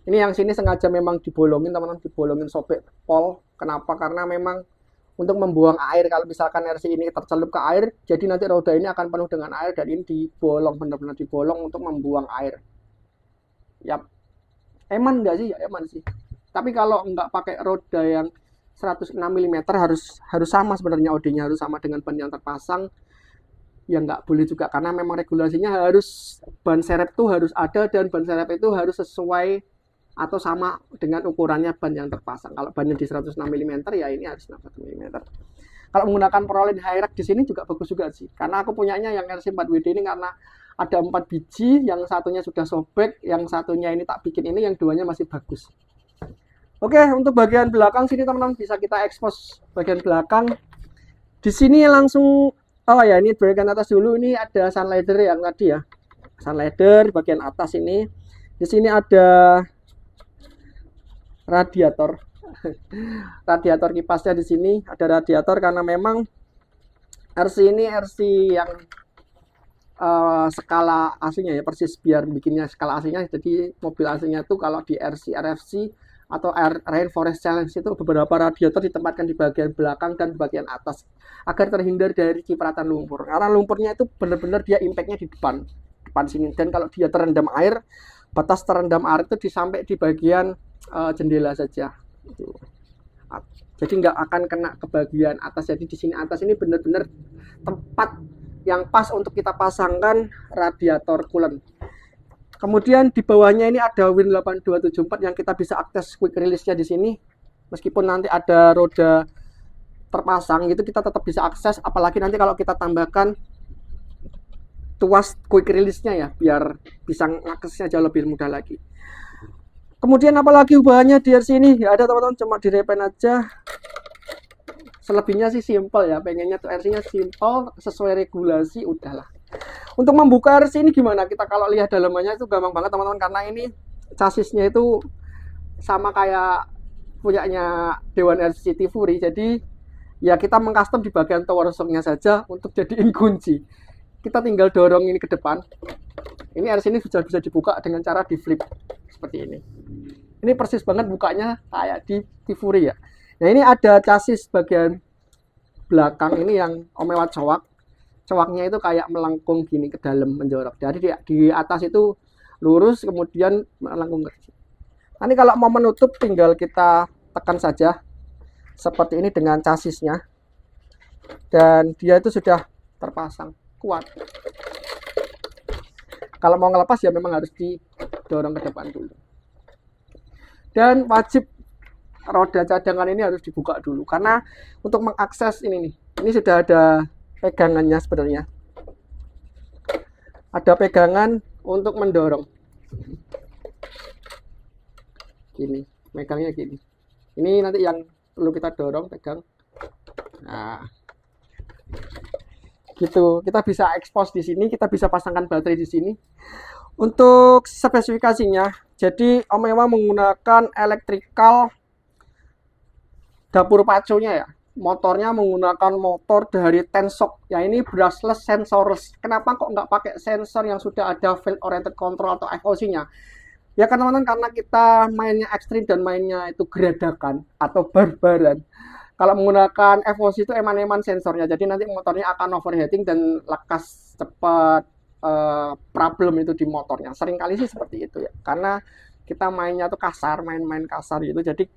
Ini yang sini sengaja memang dibolongin teman-teman, dibolongin sobek pol. Kenapa? Karena memang untuk membuang air. Kalau misalkan RC ini tercelup ke air, jadi nanti roda ini akan penuh dengan air, dan ini dibolong, benar-benar dibolong untuk membuang air. Yap, eman nggak sih? Ya eman sih. Tapi kalau nggak pakai roda yang 106 mm harus sama sebenarnya, OD-nya harus sama dengan ban yang terpasang. Ya nggak boleh juga, karena memang regulasinya harus ban serep tuh harus ada, dan ban serep itu harus sesuai atau sama dengan ukurannya ban yang terpasang. Kalau bannya di 106 mm ya ini harus 60 mm. Kalau menggunakan Prolin High-Rack di sini juga bagus juga sih. Karena aku punyanya yang RC4WD ini, karena ada 4 biji, yang satunya sudah sobek, yang satunya ini tak bikin ini, yang duanya masih bagus. Oke, untuk bagian belakang sini teman-teman bisa kita expose bagian belakang. Di sini langsung, oh ya ini bagian atas dulu, ini ada sunlighter yang tadi ya. Sunlighter bagian atas ini. Di sini ada radiator. Radiator kipasnya di sini ada radiator, karena memang RC ini RC yang skala aslinya ya, persis biar bikinnya skala aslinya. Jadi mobil aslinya itu kalau di RC RFC atau Rainforest Challenge itu beberapa radiator ditempatkan di bagian belakang dan bagian atas agar terhindar dari cipratan lumpur. Karena lumpurnya itu benar-benar dia impactnya di depan sini, dan kalau dia terendam air, batas terendam air itu sampai di bagian jendela saja. Jadi nggak akan kena ke bagian atas. Jadi di sini atas ini benar-benar tempat yang pas untuk kita pasangkan radiator coolant. Kemudian di bawahnya ini ada Win 8274 yang kita bisa akses quick release-nya di sini. Meskipun nanti ada roda terpasang gitu, kita tetap bisa akses, apalagi nanti kalau kita tambahkan tuas quick release-nya ya, biar bisa aksesnya jauh lebih mudah lagi. Kemudian apalagi ubahnya di RC ini? Ya ada teman-teman, cuma direpen aja. Selebihnya sih simple ya, pengennya tuh RC-nya simple, sesuai regulasi, udahlah. Untuk membuka RC ini gimana? Kita kalau lihat dalamannya itu gampang banget teman-teman, karena ini chassisnya itu sama kayak punyanya Dewan RC City Fury. Jadi ya kita mengcustom di bagian tower shock-nya saja untuk jadiin kunci. Kita tinggal dorong ini ke depan. Ini RC ini sudah bisa dibuka dengan cara di flip seperti ini. Ini persis banget bukanya kayak di Fury ya. Nah ini ada chassis bagian belakang ini yang omewat cowak. Cowaknya itu kayak melengkung gini ke dalam menjorok. Jadi di atas itu lurus, kemudian melengkung ke sini. Nanti kalau mau menutup tinggal kita tekan saja seperti ini dengan chassisnya, dan dia itu sudah terpasang kuat. Kalau mau ngelepas ya memang harus didorong ke depan dulu. Dan wajib roda cadangan ini harus dibuka dulu, karena untuk mengakses ini nih, ini sudah ada pegangannya sebenarnya. Ada pegangan untuk mendorong. Gini, megangnya gini. Ini nanti yang perlu kita dorong, pegang. Nah, gitu. Kita bisa expose di sini, kita bisa pasangkan baterai di sini. Untuk spesifikasinya, jadi Omewa menggunakan electrical dapur pacunya ya. Motornya menggunakan motor dari Tensok. Ya ini brushless sensorless. Kenapa kok nggak pakai sensor yang sudah ada field oriented control atau FOC-nya? Ya kan teman-teman, karena kita mainnya ekstrim dan mainnya itu geradakan atau barbaran. Kalau menggunakan FOC itu eman-eman sensornya, jadi nanti motornya akan overheating dan lekas cepat problem itu di motornya. Seringkali sih seperti itu ya, karena kita mainnya tuh kasar, main-main kasar gitu. Jadi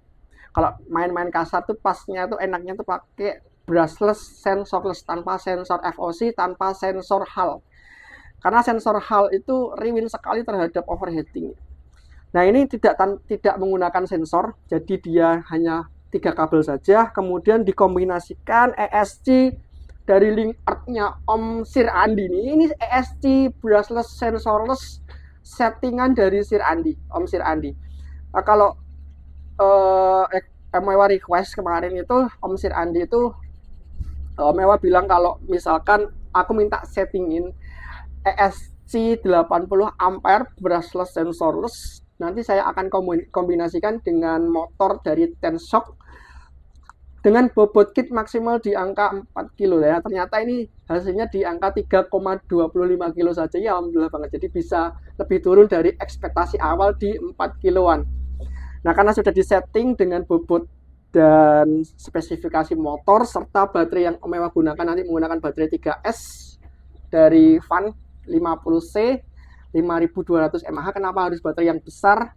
kalau main-main kasar tuh pasnya tuh enaknya tuh pakai brushless, sensorless, tanpa sensor FOC, tanpa sensor HAL. Karena sensor HAL itu riwin sekali terhadap overheating. Nah ini tidak menggunakan sensor, jadi dia hanya 3 kabel saja, kemudian dikombinasikan ESC dari link art-nya Om Sir Andi ini ESC brushless sensorless settingan dari Sir Andi, Om Sir Andi. Nah, kalau Omewa request kemarin itu Om Sir Andi itu Omewa bilang kalau misalkan aku minta settingin ESC 80 ampere brushless sensorless, nanti saya akan kombinasikan dengan motor dari Tensok dengan bobot kit maksimal di angka 4 kilo ya. Ternyata ini hasilnya di angka 3,25 kilo saja ya, alhamdulillah banget. Jadi bisa lebih turun dari ekspektasi awal di 4 kiloan. Nah, karena sudah disetting dengan bobot dan spesifikasi motor serta baterai yang Omewa gunakan nanti menggunakan baterai 3S dari Van 50C 5200 mAh. Kenapa harus baterai yang besar?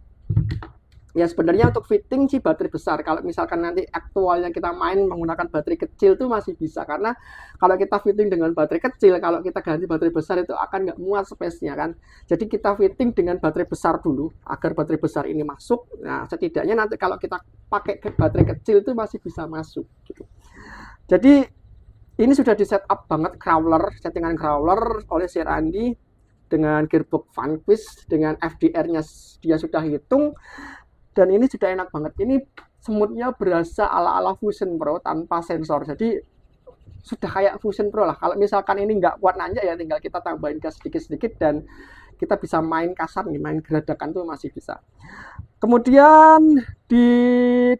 Ya sebenarnya untuk fitting sih baterai besar. Kalau misalkan nanti aktualnya kita main menggunakan baterai kecil tuh masih bisa. Karena kalau kita fitting dengan baterai kecil, kalau kita ganti baterai besar itu akan nggak muat space-nya kan. Jadi kita fitting dengan baterai besar dulu agar baterai besar ini masuk. Nah setidaknya nanti kalau kita pakai baterai kecil itu masih bisa masuk gitu. Jadi ini sudah di setup banget crawler, settingan crawler oleh Sir Andi dengan gearbox Vanquish, dengan FDR-nya dia sudah hitung. Dan ini sudah enak banget. Ini semutnya berasa ala-ala Fusion Pro tanpa sensor. Jadi sudah kayak Fusion Pro lah. Kalau misalkan ini nggak kuat nanjak ya tinggal kita tambahin gas sedikit-sedikit dan kita bisa main kasar nih, main geradakan tuh masih bisa. Kemudian di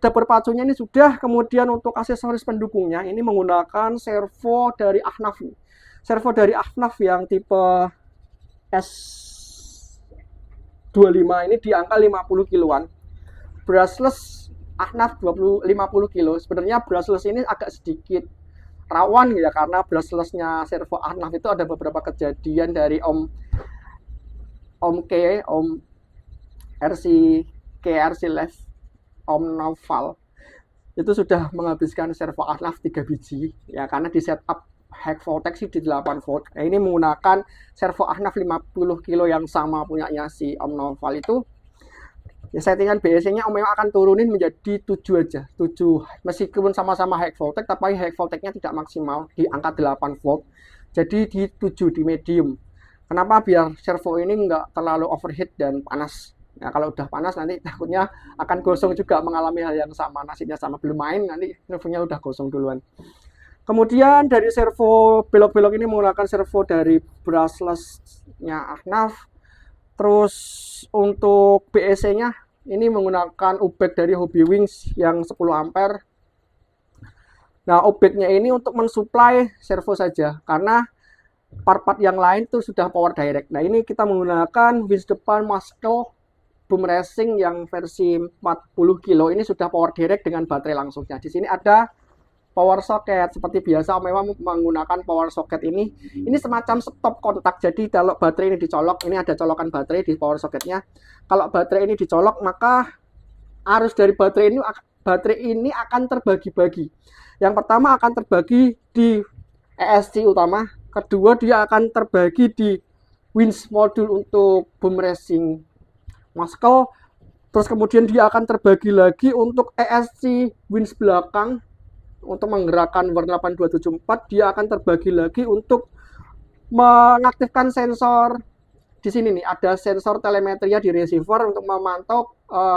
dapur pacunya ini sudah. Kemudian untuk aksesoris pendukungnya ini menggunakan servo dari Ahnaf. Servo dari Ahnaf yang tipe S25 ini di angka 50 kiloan. Brushless Ahnaf 50 kilo. Sebenarnya brushless ini agak sedikit rawan ya, karena brushlessnya servo Ahnaf itu ada beberapa kejadian dari Om RC Live, Om Noval itu sudah menghabiskan servo Ahnaf 3 biji ya, karena di setup high voltage sih di 8 volt. Nah, ini menggunakan servo Ahnaf 50 kilo yang sama punyanya si Om Noval itu. Ya settingan BSC-nya Omewa akan turunin menjadi 7 aja. 7 meskipun sama-sama high voltage tapi high voltage-nya tidak maksimal di angka 8 volt. Jadi di 7 di medium. Kenapa? Biar servo ini nggak terlalu overheat dan panas. Nah, kalau udah panas nanti takutnya akan gosong juga, mengalami hal yang sama. Nasibnya sama, belum main nanti servonya udah gosong duluan. Kemudian dari servo belok-belok ini menggunakan servo dari brushless-nya Ahnaf. Terus untuk BSC-nya ini menggunakan ubek dari Hobby Wings yang 10 ampere. Nah, ubeknya ini untuk mensuplai servo saja karena part-part yang lain itu sudah power direct. Nah, ini kita menggunakan winch depan Muscle Boom Racing yang versi 40 kilo. Ini sudah power direct dengan baterai langsungnya. Di sini ada power socket seperti biasa Omewa menggunakan power socket ini semacam stop kontak. Jadi kalau baterai ini dicolok, ini ada colokan baterai di power socketnya. Kalau baterai ini dicolok maka arus dari baterai ini akan terbagi-bagi. Yang pertama akan terbagi di ESC utama, kedua dia akan terbagi di winch module untuk boom racing Muscle, terus kemudian dia akan terbagi lagi untuk ESC winch belakang. Untuk menggerakkan warna 8274 dia akan terbagi lagi untuk mengaktifkan sensor di sini nih ada sensor telemetria di receiver untuk memantau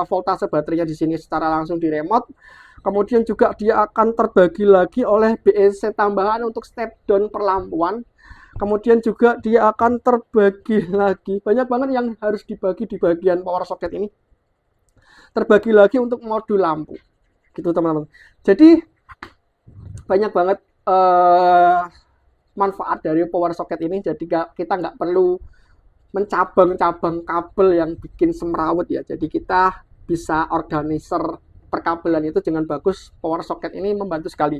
voltase baterainya di sini secara langsung di remote. Kemudian juga dia akan terbagi lagi oleh BEC tambahan untuk step down perlampuan. Kemudian juga dia akan terbagi lagi, banyak banget yang harus dibagi di bagian power socket ini. Terbagi lagi untuk modul lampu. Gitu teman-teman. Jadi banyak banget manfaat dari power socket ini. Jadi kita nggak perlu mencabang-cabang kabel yang bikin semrawut ya. Jadi kita bisa organizer perkabelan itu dengan bagus. Power socket ini membantu sekali.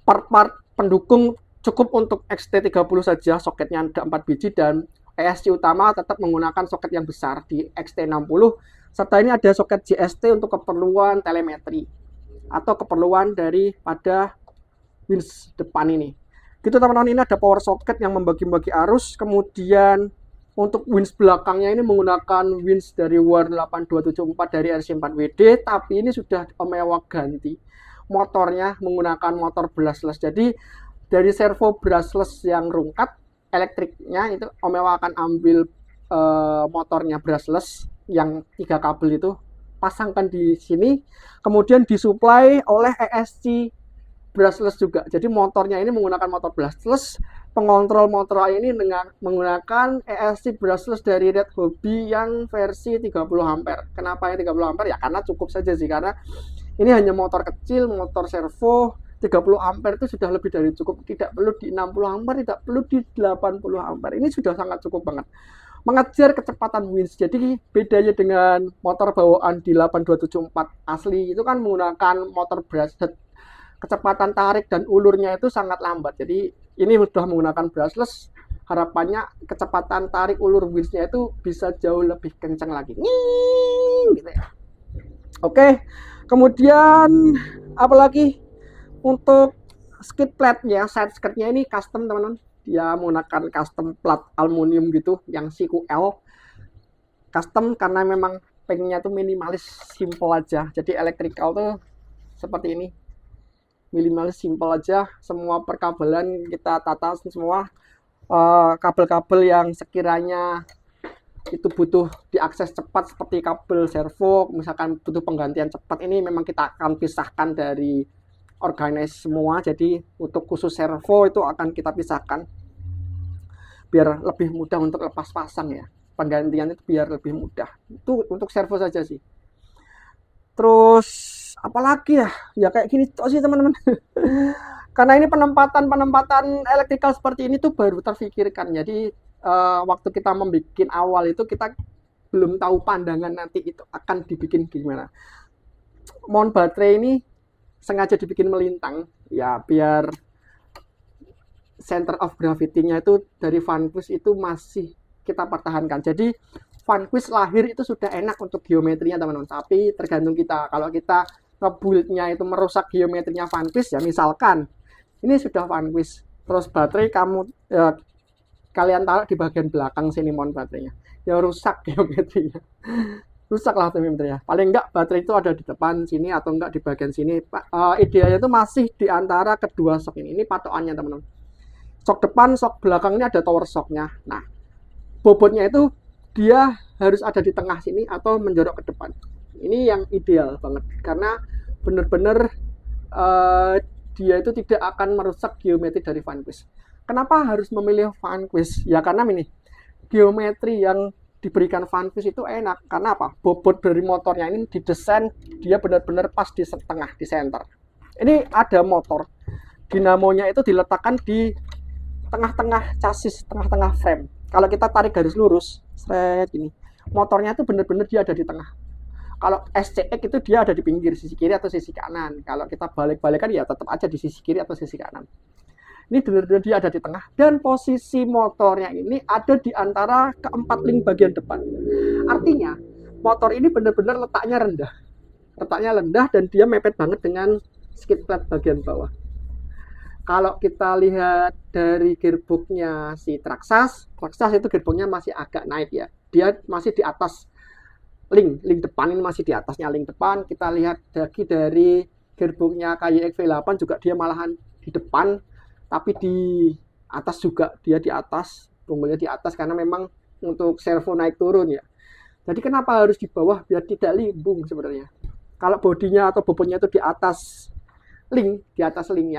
Part-part pendukung cukup untuk XT30 saja, soketnya ada 4 biji, dan ESC utama tetap menggunakan soket yang besar di XT60. Serta ini ada soket JST untuk keperluan telemetri atau keperluan daripada winch depan ini. Gitu teman-teman, ini ada power socket yang membagi-bagi arus. Kemudian untuk winch belakangnya ini menggunakan winch dari WAR8274 dari RC4WD, tapi ini sudah Omewa ganti. Motornya menggunakan motor brushless. Jadi dari servo brushless yang rungkat, elektriknya itu Omewa akan ambil motornya brushless yang 3 kabel itu, pasangkan di sini, kemudian disuplai oleh ESC brushless juga. Jadi motornya ini menggunakan motor brushless, pengontrol motor ini dengan menggunakan ESC brushless dari Red Hobby yang versi 30 ampere. Kenapa yang 30 ampere? Ya karena cukup saja sih, karena ini hanya motor kecil, motor servo 30 ampere itu sudah lebih dari cukup. Tidak perlu di 60 ampere, tidak perlu di 80 ampere. Ini sudah sangat cukup banget. Mengejar kecepatan winch. Jadi bedanya dengan motor bawaan di 8274 asli itu kan menggunakan motor brushless. Kecepatan tarik dan ulurnya itu sangat lambat. Jadi ini sudah menggunakan brushless. Harapannya kecepatan tarik ulur winchnya itu bisa jauh lebih kencang lagi. Gitu ya. Oke. Kemudian apalagi untuk skid plate-nya, side skirtnya ini custom teman-teman. Dia menggunakan custom plat aluminium gitu yang CQL. Custom karena memang pengennya tuh minimalis, simple aja. Jadi electrical tuh seperti ini. Minimalis, simple aja. Semua perkabelan kita tata semua. Kabel-kabel yang sekiranya itu butuh diakses cepat seperti kabel servo, misalkan butuh penggantian cepat, ini memang kita akan pisahkan dari organize semua. Jadi untuk khusus servo itu akan kita pisahkan biar lebih mudah untuk lepas pasang ya, penggantian itu biar lebih mudah. Itu untuk servo saja sih. Terus apalagi ya kayak gini toh sih teman-teman. Karena ini penempatan elektrikal seperti ini tuh baru terfikirkan. Jadi waktu kita membuat awal itu kita belum tahu pandangan nanti itu akan dibikin gimana. Mount baterai ini sengaja dibikin melintang ya biar center of gravity-nya itu dari Vanquish itu masih kita pertahankan. Jadi Vanquish lahir itu sudah enak untuk geometrinya teman-teman, tapi tergantung kita. Kalau kita ngebuild-nya itu merusak geometrinya Vanquish ya, misalkan ini sudah Vanquish, terus baterai kalian taruh di bagian belakang sini mount baterainya, ya rusak geometrinya. Rusak lah geometrinya. Paling enggak baterai itu ada di depan sini atau enggak di bagian sini. Idealnya itu masih di antara kedua shock ini. Ini patokannya teman-teman. Shock depan, shock belakang ini ada tower shocknya. Nah, bobotnya itu dia harus ada di tengah sini atau menjorok ke depan. Ini yang ideal banget karena benar-benar dia itu tidak akan merusak geometri dari Vanquish. Kenapa harus memilih Vanquish? Ya karena ini geometri yang diberikan Vanquish itu enak. Karena apa? Bobot dari motornya ini didesain dia benar-benar pas di setengah, di center. Ini ada motor. Dinamonya itu diletakkan di tengah-tengah chassis, tengah-tengah frame. Kalau kita tarik garis lurus, seret ini, motornya itu benar-benar dia ada di tengah. Kalau SCX itu dia ada di pinggir, sisi kiri atau sisi kanan. Kalau kita balik-balikan ya tetap aja di sisi kiri atau sisi kanan. Ini benar-benar dia ada di tengah. Dan posisi motornya ini ada di antara keempat link bagian depan. Artinya, motor ini benar-benar letaknya rendah. Letaknya rendah dan dia mepet banget dengan skid plate bagian bawah. Kalau kita lihat dari gearboxnya si Traxxas itu gearboxnya masih agak naik ya. Dia masih di atas link depan, ini masih di atasnya link depan. Kita lihat lagi dari gearboxnya KYX V8 juga dia malahan di depan. Tapi di atas juga dia di atas bonggolnya di atas karena memang untuk servo naik turun ya. Jadi kenapa harus di bawah? Biar tidak limbung sebenarnya. Kalau bodinya atau bobotnya itu di atas link ya,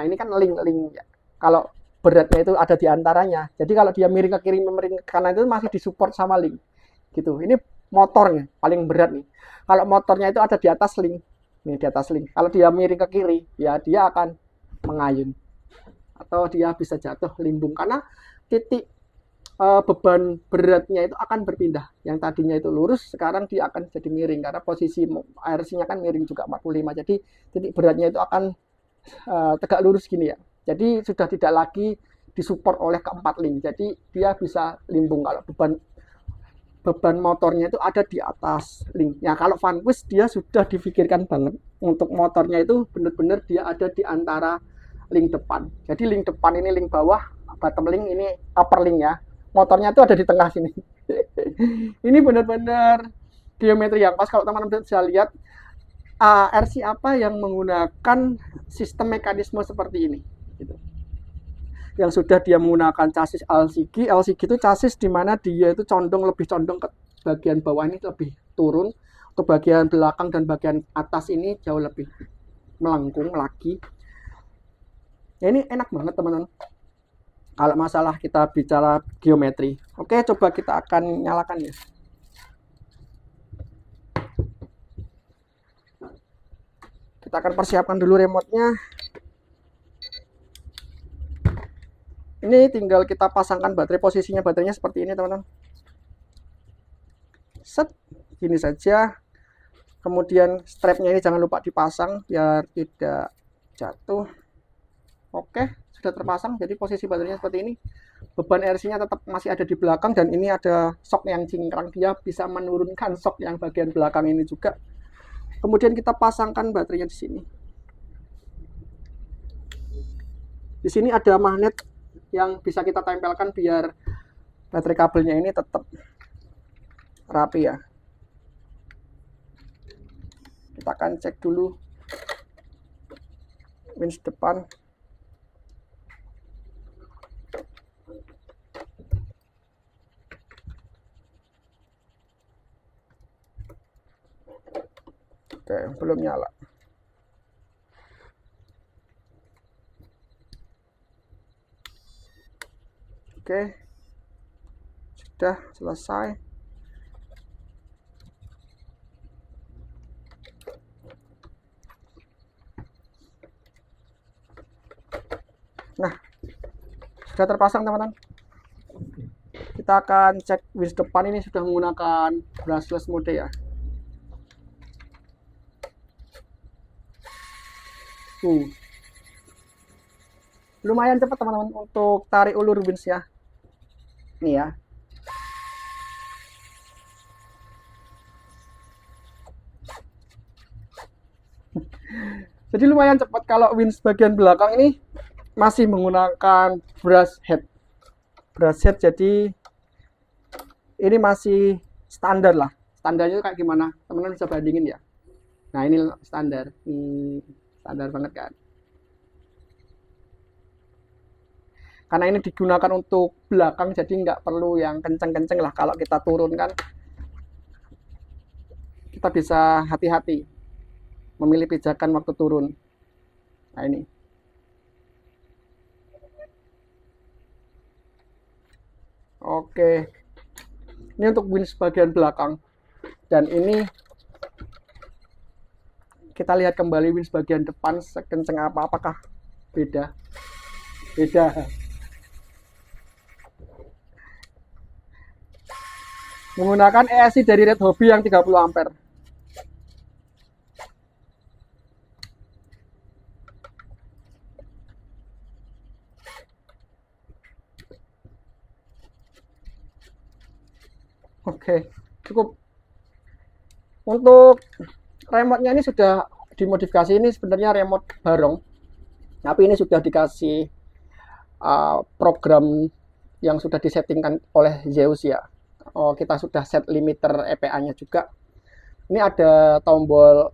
ini kan link ya. Kalau beratnya itu ada di antaranya. Jadi kalau dia miring ke kiri, miring ke kanan itu masih disupport sama link. Gitu. Ini motornya paling berat nih. Kalau motornya itu ada di atas link. Nih di atas link. Kalau dia miring ke kiri, ya dia akan mengayun. Atau dia bisa jatuh limbung karena titik beban beratnya itu akan berpindah. Yang tadinya itu lurus, sekarang dia akan jadi miring karena posisi RC-nya kan miring juga 45. Jadi titik beratnya itu akan tegak lurus gini ya. Jadi sudah tidak lagi disupport oleh keempat link. Jadi dia bisa limbung kalau beban motornya itu ada di atas link. Ya kalau Vanquish dia sudah difikirkan banget untuk motornya itu benar-benar dia ada di antara link depan. Jadi link depan ini link bawah, bottom link ini upper link ya. Motornya itu ada di tengah sini. Ini benar-benar geometri yang pas. Kalau teman-teman bisa lihat RC apa yang menggunakan sistem mekanisme seperti ini gitu. Yang sudah dia menggunakan chassis LCG itu chassis di mana dia itu lebih condong ke bagian bawah ini lebih turun, untuk bagian belakang dan bagian atas ini jauh lebih melengkung lagi. Ya, ini enak banget teman-teman kalau masalah kita bicara geometri. Oke, coba kita akan nyalakan ya. Kita akan persiapkan dulu remote-nya. Ini tinggal kita pasangkan baterai, posisinya baterainya seperti ini teman-teman. Set, gini saja. Kemudian strapnya ini jangan lupa dipasang biar tidak jatuh. Oke, sudah terpasang. Jadi posisi baterainya seperti ini. Beban RC-nya tetap masih ada di belakang dan ini ada shock yang cingkrang. Dia bisa menurunkan shock yang bagian belakang ini juga. Kemudian kita pasangkan baterainya di sini. Di sini ada magnet yang bisa kita tempelkan biar baterai kabelnya ini tetap rapi ya. Kita akan cek dulu winch depan. Oke, belum nyala. Oke, sudah selesai. Nah, sudah terpasang teman-teman. Kita akan cek winch depan ini sudah menggunakan brushless mode ya. Lumayan cepat teman-teman untuk tarik ulur winch ya. Nih ya. Jadi lumayan cepat. Kalau winch bagian belakang ini masih menggunakan brush head. Jadi ini masih standar lah. Standarnya kayak gimana? Teman-teman bisa bandingin ya. Nah ini standar. Standar banget kan. Karena ini digunakan untuk belakang, jadi nggak perlu yang kenceng-kenceng lah. Kalau kita turunkan, kita bisa hati-hati memilih pijakan waktu turun. Nah ini. Oke. Ini untuk winch bagian belakang. Dan ini kita lihat kembali winch bagian depan sekenceng apa. Apakah beda? Beda. Menggunakan ESC dari Red Hobby yang 30 ampere. Oke, cukup. Untuk remote-nya ini sudah dimodifikasi. Ini sebenarnya remote barong, tapi ini sudah dikasih program yang sudah disettingkan oleh Zeus ya. Kita sudah set limiter EPA-nya juga. Ini ada tombol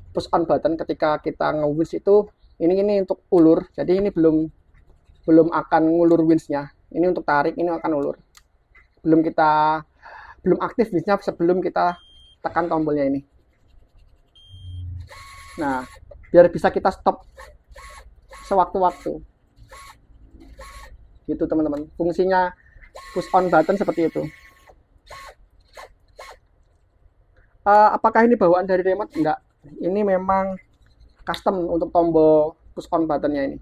push on button ketika kita nge-winch itu. Ini untuk ulur. Jadi ini belum akan ngulur winch-nya. Ini untuk tarik, ini akan ulur. Belum aktif bisnya sebelum kita tekan tombolnya ini. Nah, biar bisa kita stop sewaktu-waktu. Gitu teman-teman. Fungsinya push on button seperti itu. Apakah ini bawaan dari remote? Enggak. Ini memang custom untuk tombol push on buttonnya ini.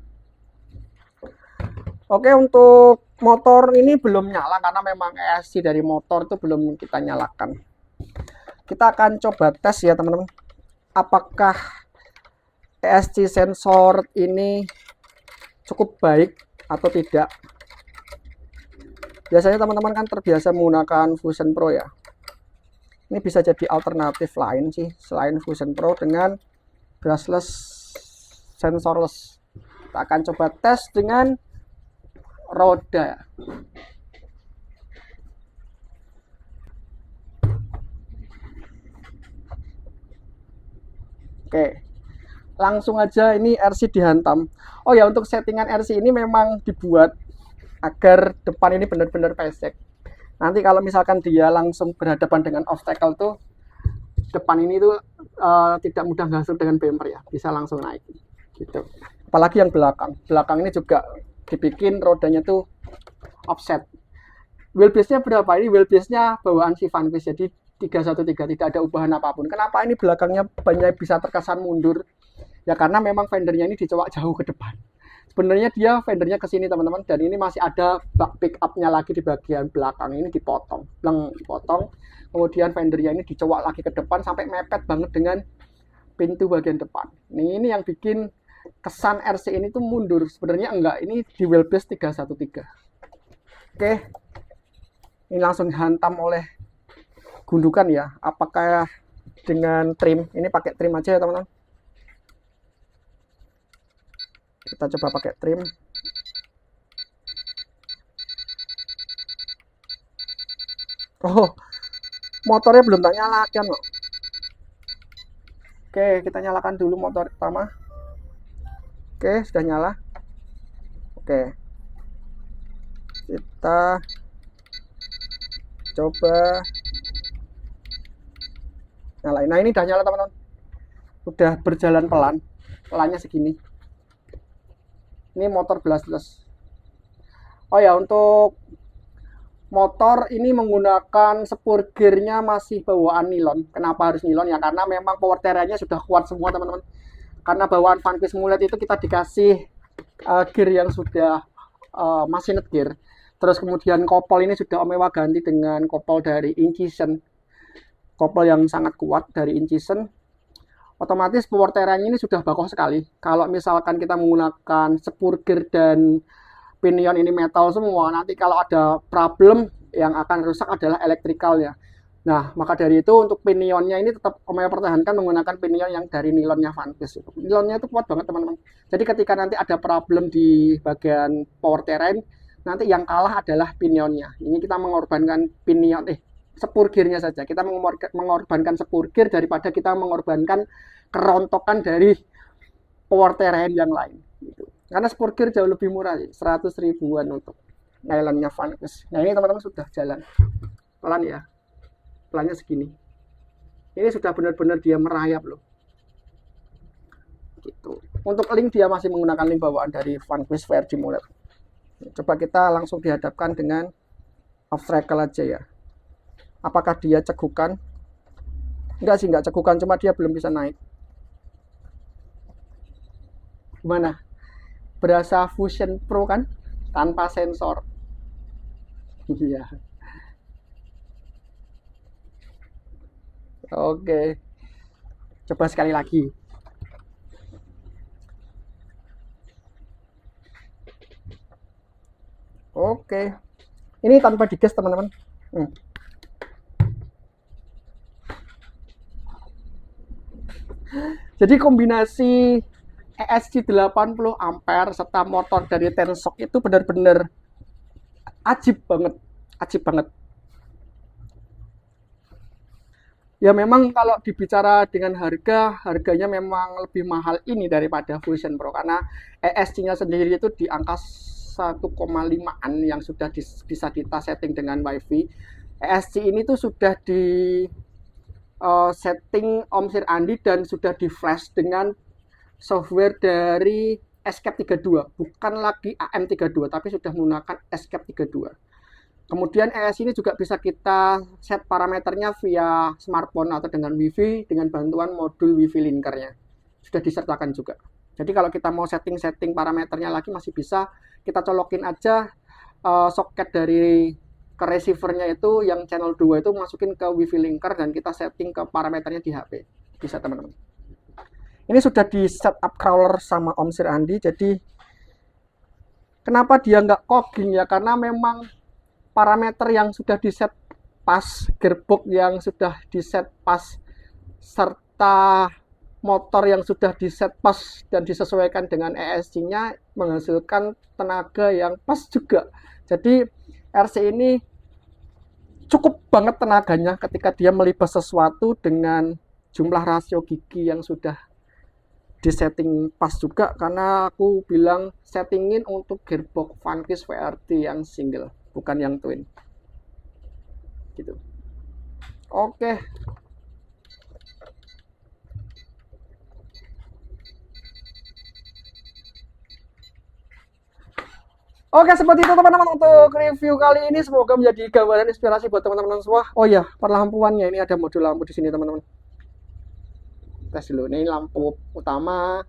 Oke, untuk motor ini belum nyala karena memang ESC dari motor itu belum kita nyalakan. Kita akan coba tes ya teman-teman. Apakah ESC sensor ini cukup baik atau tidak. Biasanya teman-teman kan terbiasa menggunakan Fusion Pro ya. Ini bisa jadi alternatif lain sih selain Fusion Pro dengan brushless sensorless. Kita akan coba tes dengan roda. Oke, langsung aja ini RC dihantam. Oh ya, untuk settingan RC ini memang dibuat agar depan ini benar-benar pesek. Nanti kalau misalkan dia langsung berhadapan dengan obstacle tuh, depan ini tuh tidak mudah gasuk dengan bumper ya, bisa langsung naik gitu. Apalagi yang belakang ini juga dibikin rodanya tuh offset. Wheelbase-nya berapa? Ini wheelbase-nya bawaan si Vanquish, jadi 313, tidak ada ubahan apapun. Kenapa ini belakangnya banyak bisa terkesan mundur? Ya karena memang fendernya ini dicowok jauh ke depan. Sebenarnya dia fendernya ke sini teman-teman, dan ini masih ada bak pick up-nya lagi di bagian belakang, ini dipotong. Kemudian fendernya ini dicowok lagi ke depan sampai mepet banget dengan pintu bagian depan. Ini yang bikin kesan RC ini tuh mundur. Sebenarnya enggak, ini di wheelbase 313. Oke, ini langsung dihantam oleh gundukan ya. Apakah dengan trim? Ini pakai trim aja ya teman-teman. Kita coba pakai trim. Oh, motornya belum tak nyalakan loh. Oke, kita nyalakan dulu motor pertama. Oke, sudah nyala. Oke, kita coba nyalain. Nah, ini udah nyala teman-teman. Udah berjalan pelannya segini. Ini motor brushless. Oh ya, untuk motor ini menggunakan spur gearnya masih bawaan nilon. Kenapa harus nilon ya? Karena memang power steeringnya sudah kuat semua teman-teman. Karena bawaan Vanquish Mullet itu kita dikasih gear yang sudah machined gear. Terus kemudian kopel ini sudah Om Ewa ganti dengan kopel dari Incision. Kopel yang sangat kuat dari Incision. Otomatis power steering ini sudah bagus sekali. Kalau misalkan kita menggunakan spur gear dan pinion ini metal semua, nanti kalau ada problem yang akan rusak adalah elektrikalnya. Nah, maka dari itu untuk pinionnya ini tetap Om Ewa pertahankan menggunakan pinion yang dari nilonnya Vanquish. Nilonnya itu kuat banget teman-teman. Jadi ketika nanti ada problem di bagian power steering, nanti yang kalah adalah pinionnya. Ini kita mengorbankan spur gearnya saja. Kita mengorbankan spur gear daripada kita mengorbankan kerontokan dari power steering yang lain. Gitu. Karena spur gear jauh lebih murah, 100 ribuan untuk nylonnya Vanquish. Nah ini teman-teman sudah jalan pelan ya, pelannya segini. Ini sudah benar-benar dia merayap loh. Gitu. Untuk link dia masih menggunakan link bawaan dari Vanquish VRG Mullet. Coba kita langsung dihadapkan dengan obstacle aja ya. Apakah dia cegukan? Enggak sih, enggak cegukan, cuma dia belum bisa naik. Gimana? Berasa Fusion Pro kan? Tanpa sensor. Iya. Oke. Coba sekali lagi. Oke. Ini tanpa digas teman-teman. Jadi kombinasi ESC 80 ampere serta motor dari Tensok itu benar-benar ajib banget. Ya memang kalau dibicara dengan harganya memang lebih mahal ini daripada Fusion Pro karena ESC-nya sendiri itu di angka 1,5an yang sudah bisa kita setting dengan WiFi. ESC ini tuh sudah di setting Om Sir Andi dan sudah di flash dengan software dari Escape 32, bukan lagi AM32 tapi sudah menggunakan Escape 32. Kemudian ES ini juga bisa kita set parameternya via smartphone atau dengan WiFi dengan bantuan modul WiFi linkernya. Sudah disertakan juga. Jadi kalau kita mau setting parameternya lagi masih bisa, kita colokin aja soket dari ke receivernya itu yang channel 2 itu masukin ke WiFi linker dan kita setting ke parameternya di HP. Bisa teman-teman. Ini sudah di setup crawler sama Om Sir Andi, jadi kenapa dia nggak clogging ya? Karena memang parameter yang sudah di set pas, gearbox yang sudah di set pas, serta motor yang sudah di set pas dan disesuaikan dengan ESC-nya menghasilkan tenaga yang pas juga. Jadi RC ini cukup banget tenaganya ketika dia melibas sesuatu dengan jumlah rasio gigi yang sudah di setting pas juga, karena aku bilang settingin untuk gearbox Vanquish VRT yang single, bukan yang twin gitu. Oke, seperti itu teman-teman untuk review kali ini. Semoga menjadi gambaran inspirasi buat teman-teman semua. Oh ya, perlampuannya ini ada modul lampu di sini teman-teman. Tes dulu, ini lampu utama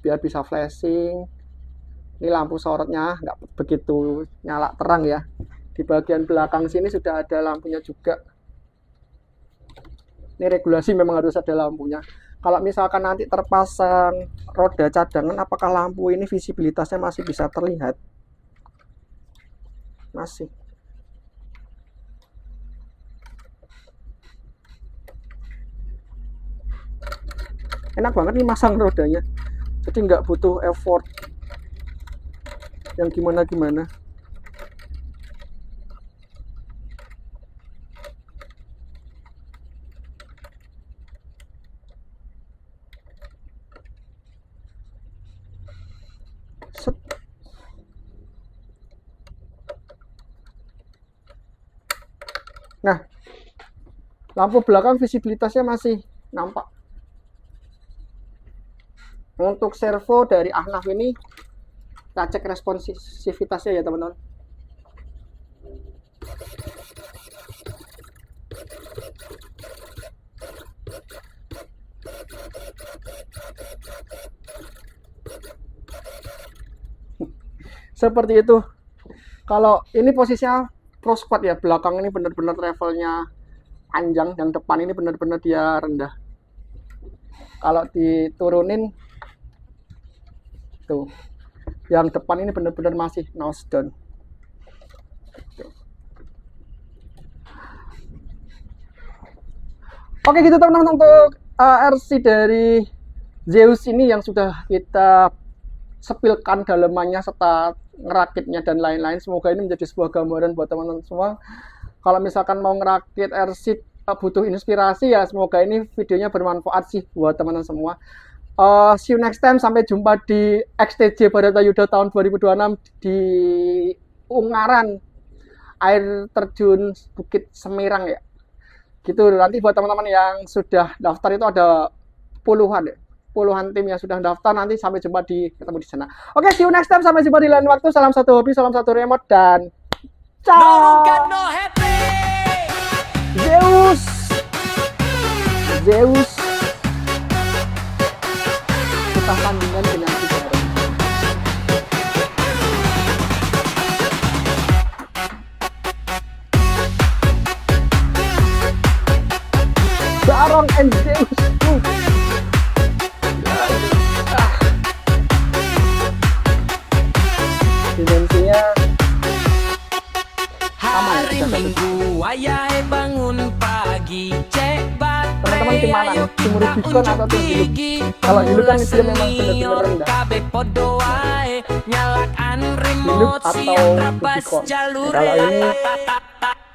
biar bisa flashing. Ini lampu sorotnya nggak begitu nyala terang ya. Di bagian belakang sini sudah ada lampunya juga. Ini regulasi memang harus ada lampunya. Kalau misalkan nanti terpasang roda cadangan, apakah lampu ini visibilitasnya masih bisa terlihat? Masih. Enak banget nih masang rodanya, jadi nggak butuh effort yang gimana-gimana. Nah, lampu belakang visibilitasnya masih nampak. Untuk servo dari Ahnaf ini kita cek responsivitasnya ya teman-teman. Seperti itu. Kalau ini posisinya pro squat ya, belakang ini benar-benar levelnya panjang, yang depan ini benar-benar dia rendah. Kalau diturunin tuh, yang depan ini benar-benar masih nose down. Oke gitu teman-teman untuk RC dari Zeus ini yang sudah kita sepilkan dalemannya serta ngerakitnya dan lain-lain. Semoga ini menjadi sebuah gambaran buat teman-teman semua. Kalau misalkan mau ngerakit RC butuh inspirasi ya, semoga ini videonya bermanfaat sih buat teman-teman semua. See you next time. Sampai jumpa di XTJ Baratayuda tahun 2026 di Ungaran, air terjun Bukit Semirang ya. Gitu. Nanti buat teman-teman yang sudah daftar itu ada puluhan tim yang sudah daftar. Nanti sampai jumpa ketemu di sana. Oke, see you next time. Sampai jumpa di lain waktu. Salam satu hobi, salam satu remote, dan ciao. Zeus. Kita tandingan dengan kita. Barong and Zeus. Dimensinya sama ya, hari Minggu ayah bangun pagi cek teman-teman tim mana? Tim Rubicon atau tim Hilux? Kalau Hilux kan dia memang benar-benar rendah. Hilux atau Rubicon. Kalau ini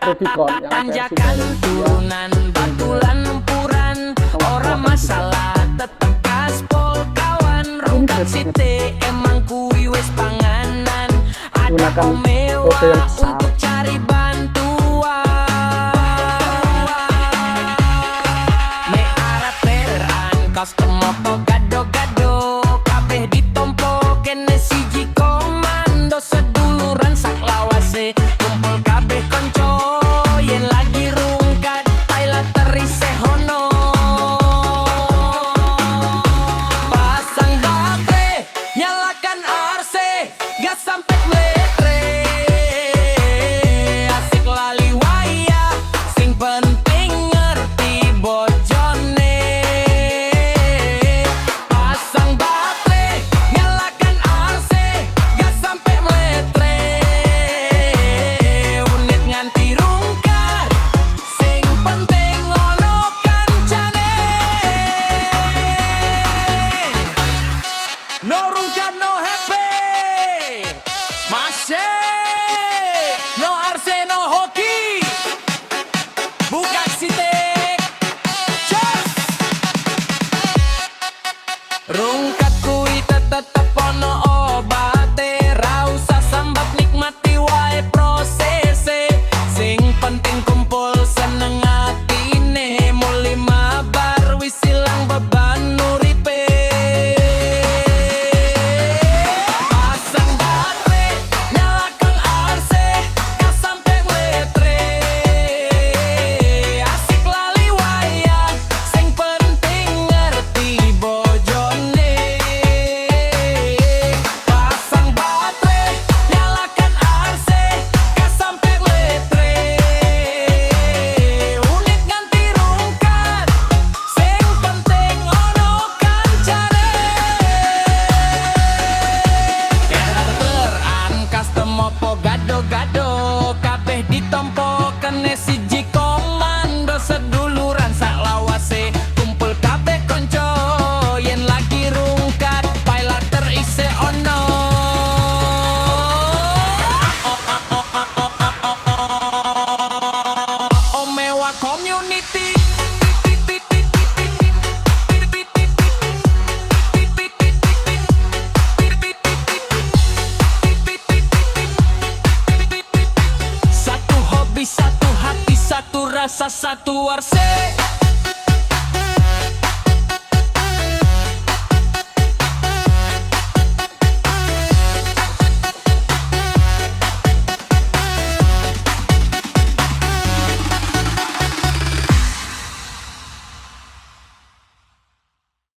Rubicon yang versi turunan batulan empuran orang masalah tetep gaspol kawan rungkat site emang kuwi wis panganan menggunakan rute yang besar. untuk cari bantuan. Me arah teran customer po gado-gado kabeh ditompo kene siji komando seduluran sak lawase kumpul kabeh konco yen lagi rungkat Thailand terise hono. Pasang baterai nyalakan RC gas sampai meletre asik lali waya sing penting ngerti bojone. Pasang baterai nyalakan RC gas sampai meletre unit nganti rungkat sing penting ono kancane. No rungkat no happy masih no RC no hoki buka sitek cheers. Rungkat kui tetep ono obate ra usah sambat nikmati wae prosese sing penting kumpul seneng atine muli mabar wis ilang beban uripe. Pasang baterai nyalakan RC gas sampai meletre asik lali waya sing penting ngerti bojone. Pasang baterai nyalakan RC gas sampai meletre unit ganti rungkat sing penting ono kancane. Teran customer po gado-gado kabeh ditompo kene siji komando seduluran sak lawase kumpul kabeh konco yen lagi rungkat pilot terise ono. Omewa community satu hobi, satu hati, satu rasa, satu RC.